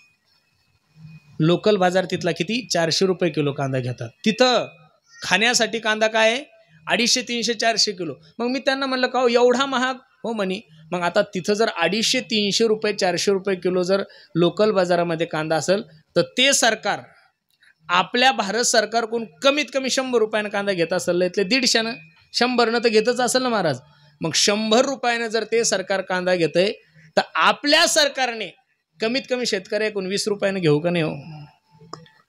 लोकल बाजार तिथला किती? 400 रुपये किलो कांदा घेतात. तिथं खाण्यासाठी कांदा काय आहे? 250, 300, 400 किलो. मग मी त्यांना म्हणलं, का एवढा महाग? हो म्हणे. मग आता तिथं जर 250, 300 रुपये, 400 रुपये किलो जर लोकल बाजारामध्ये कांदा असेल, तर ते सरकार आपल्या भारत सरकारकडून कमीत कमी 100 रुपयानं कांदा घेत असेल, इथले 150, 100 तर घेतच असेल ना महाराज. मग 100 रुपयानं जर ते सरकार कांदा घेतंय, तर आपल्या सरकारने कमीत कमी शेतकऱ्याकडून 20 रुपयानं घेऊ का नाही? हो,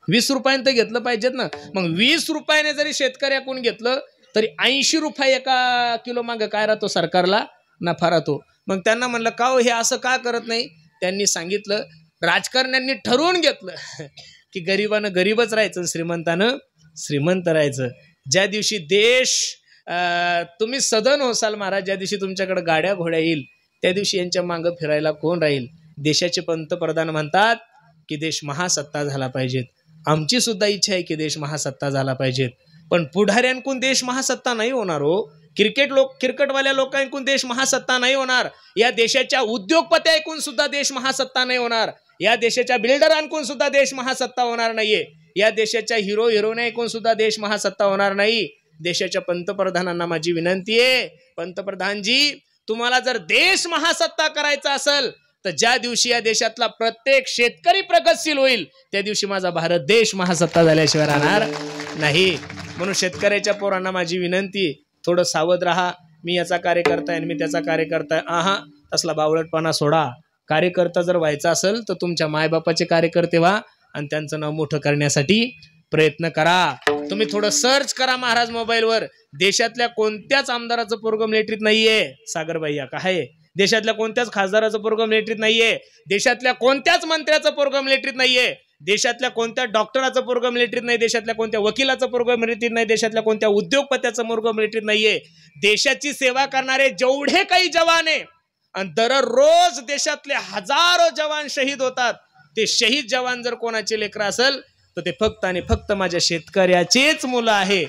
20 रुपयानं तर घेतलं पाहिजेत ना. मग 20 रुपयाने जरी शेतकऱ्याकडून घेतलं तरी 80 रुपये एका किलो मागं काय राहतो? सरकारला नफा राहतो. मग त्यांना म्हणलं, का हे असं का करत नाही? त्यांनी सांगितलं, राजकारण्यांनी ठरवून घेतलं की गरिबानं गरीबच राहायचं, श्रीमंतानं श्रीमंत राहायचं. ज्या दिवशी देश तुम्ही सदन होसाल महाराज, ज्या दिवशी तुमच्याकडे गाड्या घोड्या येईल, त्या दिवशी यांच्या मागं फिरायला कोण राहील? देशाचे पंतप्रधान म्हणतात की देश महासत्ता झाला पाहिजेत. आमची सुद्धा इच्छा आहे की देश महासत्ता झाला पाहिजेत, पण पुढाऱ्यांकडून देश महासत्ता नाही होणार. हो, क्रिकेटवाल्या लोकांकडून देश महासत्ता नाही होणार. या देशाच्या उद्योगपती ऐकून सुद्धा देश महासत्ता नाही होणार. या देशाच्या बिल्डरांकडून सुद्धा देश महासत्ता होणार नाहीये. या देशाच्या हिरोईन ऐकून सुद्धा देश महासत्ता होणार नाही. देशाच्या पंतप्रधानांना माझी विनंती आहे, पंतप्रधानजी, तुम्हाला जर देश महासत्ता करायचा असेल तर ज्या दिवशी या देशातला प्रत्येक शेतकरी प्रगतशील होईल, त्या दिवशी माझा भारत देश महासत्ता झाल्याशिवाय राहणार नाही. म्हणून शेतकऱ्याच्या पोरांना माझी विनंती, थोडं सावध राहा. मी याचा कार्यकर्ता आहे आणि मी त्याचा कार्यकर्ता आहे, तसला बावळटपणा सोडा. कार्यकर्ता जर व्हायचा असेल तर तुमच्या मायबापाचे कार्यकर्ते व्हा आणि त्यांचं नाव मोठं करण्यासाठी प्रयत्न करा. तुम्ही थोडं सर्च करा महाराज मोबाईलवर. देशातल्या कोणत्याच आमदाराचं पोरग मिलिटरीत नाहीये. सागरबाई काय देशातल्या कोणत्याच खासदाराचं पोरग मिलिटरीत नाहीये. देशातल्या कोणत्याच मंत्र्याचं पोरग मिलिटरीत नाहीये. देशातल्या कोणत्या डॉक्टराचं पोरग मिलिटरीत नाही. देशातल्या कोणत्या वकिलाचं पोरग मिलिटरीत नाही. देशातल्या कोणत्या उद्योगपत्याचं पोरग मिलिटरीत नाहीये. देशाची सेवा करणारे जेवढे काही जवान आहे आणि दररोज देशातले हजारो जवान शहीद होतात. ते शहीद जवान जर कोणाचे लेकरं असेल तर ते फक्त आणि फक्त माझ्या शेतकऱ्याचेच मुलं आहे.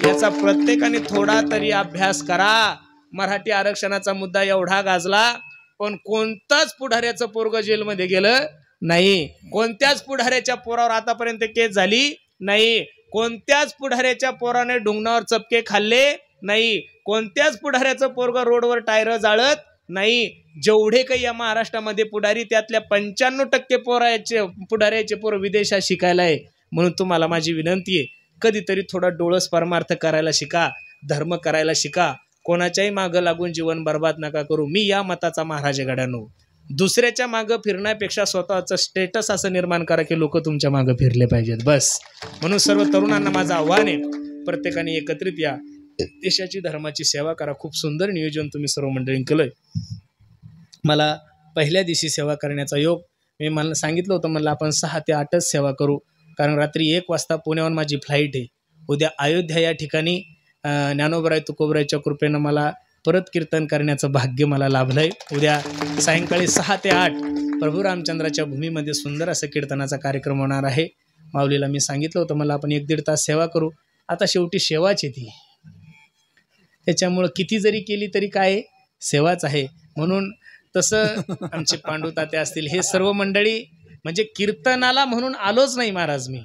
याचा प्रत्येकाने थोडा तरी अभ्यास करा. मराठी आरक्षणाचा मुद्दा एवढा गाजला पण कोणताच पुढाऱ्याचं पोरग जेलमध्ये गेलं नाही. कोणत्याच पुढाऱ्याच्या पोरावर आतापर्यंत केस झाली नाही. कोणत्याच पुढाऱ्याच्या पोराने डुंगणावर चपके खाल्ले नाही. कोणत्याच पुढाऱ्याचं पोरग रोडवर टायर जाळत नाही. जेवढे काही या महाराष्ट्रामध्ये पुढारी त्यातल्या 95% पुढाऱ्याचे पोर विदेशात शिकायला आहे. म्हणून तुम्हाला माझी विनंती आहे, कधीतरी थोडा डोळस परमार्थ करायला शिका, धर्म करायला शिका. कोणाच्याही मागं लागून जीवन बर्बाद नका करू. मी या मताचा महाराज आहे गड्यांनो. दुसऱ्याच्या मागं फिरण्यापेक्षा स्वतःचं स्टेटस असं निर्माण करा की लोक तुमच्या मागं फिरले पाहिजेत बस. म्हणून सर्व तरुणांना माझं आव्हान आहे, प्रत्येकाने एकत्रित या, देशाची धर्माची सेवा करा. खूप सुंदर नियोजन तुम्ही सर्व मंडळींनी केलंय. मला पहिल्या दिवशी सेवा करण्याचा योग, मी मला सांगितलं होतं मला आपण 6 ते 8च सेवा करू, कारण रात्री 1 वाजता पुण्याहून माझी फ्लाईट आहे. उद्या अयोध्या या ठिकाणी ज्ञानोबराय तुकोबरायच्या कृपेनं मला परत कीर्तन करण्याचं भाग्य मला लाभलंय. उद्या सायंकाळी 6 ते 8 प्रभू रामचंद्राच्या भूमीमध्ये सुंदर असं कीर्तनाचा कार्यक्रम होणार आहे. माऊलीला मी सांगितलं होतं मला आपण 1-1.5 तास सेवा करू. आता शेवटी सेवाच येते, त्याच्यामुळं किती जरी केली तरी काय सेवाच आहे. म्हणून तसं आमचे पांडू ताते असतील, हे सर्व मंडळी म्हणजे कीर्तनाला म्हणून आलोच नाही महाराज मी.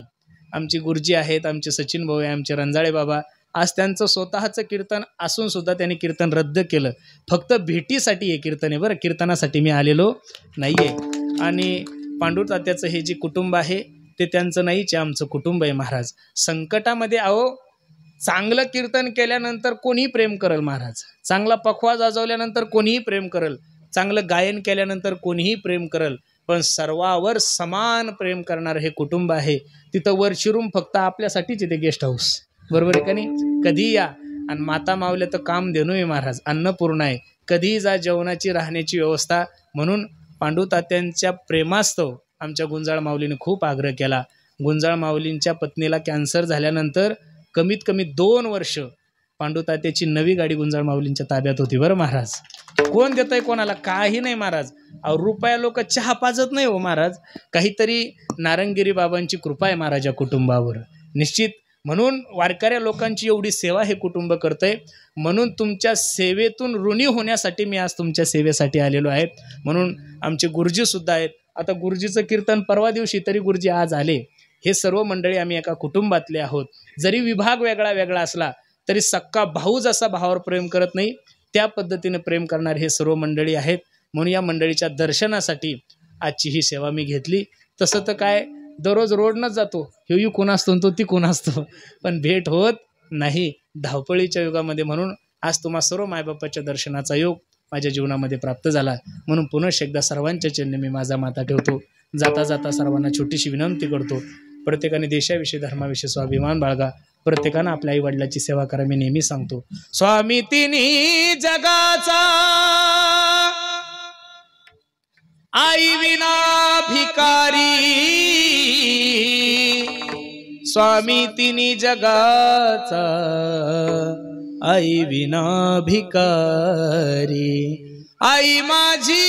आमची गुरुजी आहेत, आमचे सचिन भाऊ आहे, आमचे रंजाळे बाबा, आज त्यांचं स्वतःचं कीर्तन असून सुद्धा त्यांनी कीर्तन रद्द केलं. फक्त भेटीसाठी हे कीर्तन आहे बरं, कीर्तनासाठी मी आलेलो नाही आहे. आणि पांडू तात्याचं हे जे कुटुंब आहे ते त्यांचं नाहीच आहे, आमचं कुटुंब आहे महाराज. संकटामध्ये अहो चांगलं कीर्तन केल्यानंतर कोणीही प्रेम करेल महाराज, चांगला पखवाज वाजवल्यानंतर कोणीही प्रेम करेल, चांगलं गायन केल्यानंतर कोणीही प्रेम करेल, पण सर्वावर समान प्रेम करणारं हे कुटुंब आहे. तिथं वरची रूम फक्त आपल्यासाठीच येते, गेस्ट हाऊस, बरोबर आहे का नाही. कधी या, आणि माता मावल्या तर काम देणो आहे महाराज, अन्नपूर्ण आहे, कधीही जा, जेवणाची राहण्याची व्यवस्था. म्हणून पांडू तात्यांच्या प्रेमास्तव आमच्या गुंजाळ माऊलीने खूप आग्रह केला. गुंजाळ माऊलींच्या पत्नीला कॅन्सर झाल्यानंतर कमीत कमी 2 वर्ष पांडू तात्याची नवी गाडी गुंजाळ माऊलींच्या ताब्यात होती बरं महाराज. कोण देत आहे कोणाला, काही नाही महाराज. अहो रुपया लोक चहा पाजत नाही हो महाराज, काहीतरी नारंगिरी बाबांची कृपा आहे महाराज या कुटुंबावर निश्चित. म्हणून वारकऱ्या लोकांची एवढी सेवा हे कुटुंब करतंय. म्हणून तुमच्या सेवेतून ऋणी होण्यासाठी मी आज तुमच्या सेवेसाठी आलेलो आहे. म्हणून आमचे गुरुजी सुद्धा आहेत. आता गुरुजीचं कीर्तन परवा दिवशी, तरी गुरुजी आज आले. हे सर्व मंडळी आम्ही एका कुटुंबातले आहोत. जरी विभाग वेगळा वेगळा असला तरी सक्का भाऊ जसा भावावर प्रेम करत नाही त्या पद्धतीने प्रेम करणारे हे सर्व मंडळी आहेत. म्हणून या मंडळीच्या दर्शनासाठी आजची ही सेवा मी घेतली. तसं तर काय दररोज रोडनंच जातो, हे कोण असतो तो ती कोण असतो, पण भेट होत नाही धावपळीच्या युगामध्ये. म्हणून आज तुम्हा सर्व मायबापाच्या दर्शनाचा योग माझ्या जीवनामध्ये प्राप्त झाला. म्हणून पुनश्च एकदा सर्वांच्या चरणी मी माझा माथा ठेवतो. जाता जाता सर्वांना छोटीशी विनंती करतो, प्रत्येकाने देशाविषयी धर्माविषयी स्वाभिमान बाळगा. प्रत्येकानं आपल्या आई वडिलाची सेवा करा. मी नेहमी सांगतो, स्वामी तिन्ही जगाचा आई विना भिकारी, स्वामी तिन्ही जगाचा आई विना भिकारी. आई माझी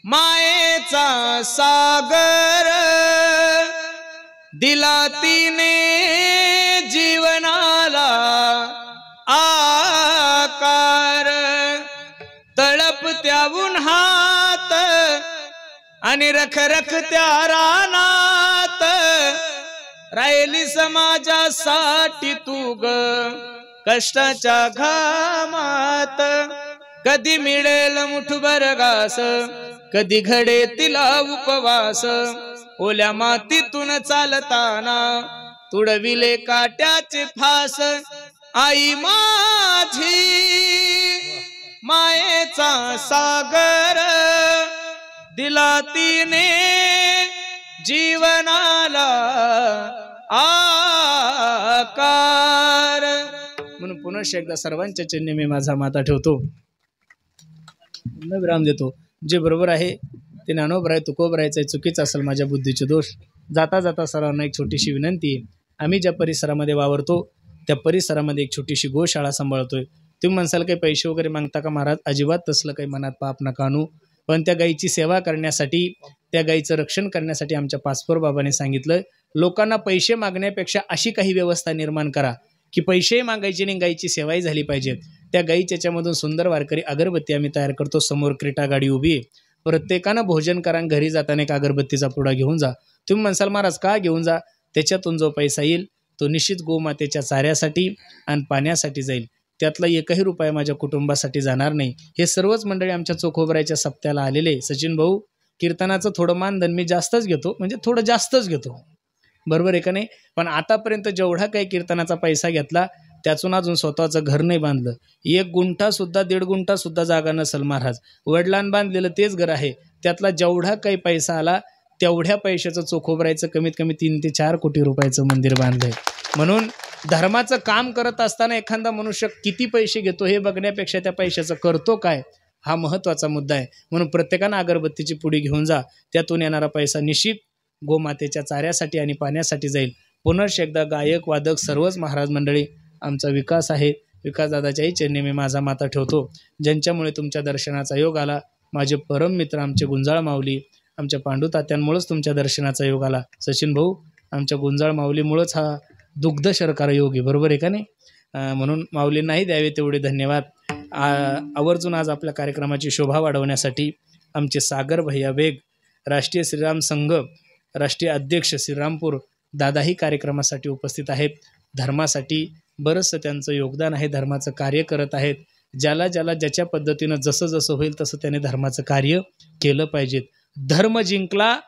मायेचा सागर, दिला तिने जीवनाला आकार. तळपत्या उन्हात आणि रखरखत्या रानात, राहिली समाजासाठी तू ग कष्टाच्या घामात. कधी मिळेल मुठभर घास, कधी घडे तिला उपवास. ओल्या मातीतून चालताना तुडविले काट्याचे फास. आई माझी मायेचा सागर, दिला तिने जीवनाला आकार. म्हणून पुन्हा एकदा सर्वांच्या चरणी मी माझा माता ठेवतो, विराम देतो. जे बरोबर आहे ते ज्ञानोबर आहे, तुकोबर आहे, चुकीचं असेल माझ्या बुद्धीचे दोष. जाता जाता सर्वांना एक छोटीशी विनंती आहे. आम्ही ज्या परिसरामध्ये वावरतो त्या परिसरामध्ये एक छोटीशी गोशाळा सांभाळतोय. तुम्ही म्हणसाल काही पैसे वगैरे मागता का महाराज? अजिबात तसलं काही मनात पाप नका आणू. पण त्या गाईची सेवा करण्यासाठी, त्या गाईचं रक्षण करण्यासाठी आमच्या पाचपोर बाबांनी सांगितलं, लोकांना पैसे मागण्यापेक्षा अशी काही व्यवस्था निर्माण करा की पैसेही मागायचे नाही, गाईची सेवाही झाली पाहिजे. त्या गाईच्या याच्यामधून सुंदर वारकरी अगरबत्ती आम्ही तयार करतो. समोर क्रीटा गाडी उभी आहे. प्रत्येकानं भोजन करा, घरी जाताना एक अगरबत्तीचा पुडा घेऊन जा. तुम्ही म्हणसाल महाराज का घेऊन जा? त्याच्यातून जो पैसा येईल तो निश्चित गोमातेच्या चाऱ्यासाठी आणि पाण्यासाठी जाईल. त्यातला एकही रुपया माझ्या कुटुंबासाठी जाणार नाही. हे सर्वच मंडळी आमच्या चोखोबराच्या सप्त्याला आलेले. सचिन भाऊ, कीर्तनाचं थोडं मानधन मी जास्तच घेतो, म्हणजे थोडं जास्तच घेतो, बरोबर आहे का नाही? पण आतापर्यंत जेवढा काही कीर्तनाचा पैसा घेतला त्यातून अजून स्वतःचं घर नाही बांधलं. 1 गुंठासुद्धा 1.5 गुंठासुद्धा जागा नसेल महाराज. वडिलांनी बांधलेलं तेच घर आहे. त्यातला जेवढा काही पैसा आला तेवढ्या पैशाचं चोखोबरायचं कमीत कमी 3 ते 4 कोटी रुपयाचं मंदिर बांधलंय. म्हणून धर्माचं काम करत असताना एखादा मनुष्य किती पैसे घेतो हे बघण्यापेक्षा त्या पैशाचं करतो काय हा महत्त्वाचा मुद्दा आहे. म्हणून प्रत्येकानं अगरबत्तीची पुडी घेऊन जा. त्यातून येणारा पैसा निश्चित गोमातेच्या चाऱ्यासाठी आणि पाण्यासाठी जाईल. पुन्हा एकदा गायक वादक सर्वच महाराज मंडळी आमचा विकास आहे. विकासदादाच्याही चरणी मी माझा माता ठेवतो, ज्यांच्यामुळे तुमच्या दर्शनाचा योग आला. माझे परम मित्र आमचे गुंजाळ माऊली, आमच्या पांडू तात्यांमुळेच तुमच्या दर्शनाचा योग आला. सचिन भाऊ, आमच्या गुंजाळ माऊलीमुळेच हा दुग्ध शर्करा योग आहे, बरोबर आहे का नाही? म्हणून माऊलींनाही द्यावे तेवढे धन्यवाद. आवर्जून आज आपल्या कार्यक्रमाची शोभा वाढवण्यासाठी आमचे सागर भैया बेग, राष्ट्रीय श्रीराम संघ राष्ट्रीय अध्यक्ष श्रीरामपूर दादाही कार्यक्रमासाठी उपस्थित आहेत. धर्मासाठी बरंचसं त्यांचं योगदान आहे, धर्माचं कार्य करत आहेत. ज्याला ज्याला ज्याच्या पद्धतीनं जसं जसं होईल तसं त्याने धर्माचं कार्य केलं पाहिजे. धर्म जिंकला,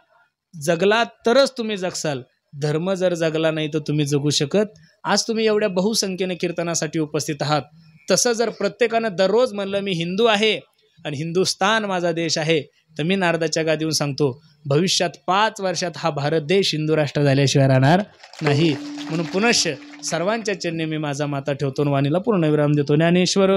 जगला तरच तुम्ही जगसाल. धर्म जर जगला नाही तर तुम्ही जगू शकत. आज तुम्ही एवढ्या बहुसंख्येने कीर्तनासाठी उपस्थित आहात. तसं जर प्रत्येकानं दररोज म्हणलं मी हिंदू आहे आणि हिंदुस्तान माझा देश आहे, तर मी नारदाच्या गादीहून सांगतो भविष्यात 5 वर्षात हा भारत देश हिंदू राष्ट्र झाल्याशिवाय राहणार नाही. म्हणून पुनश्च सर्वांच्या चरणी मी माझा माता ठेवतो, वाणीला पूर्ण विराम देतो. ज्ञानेश्वर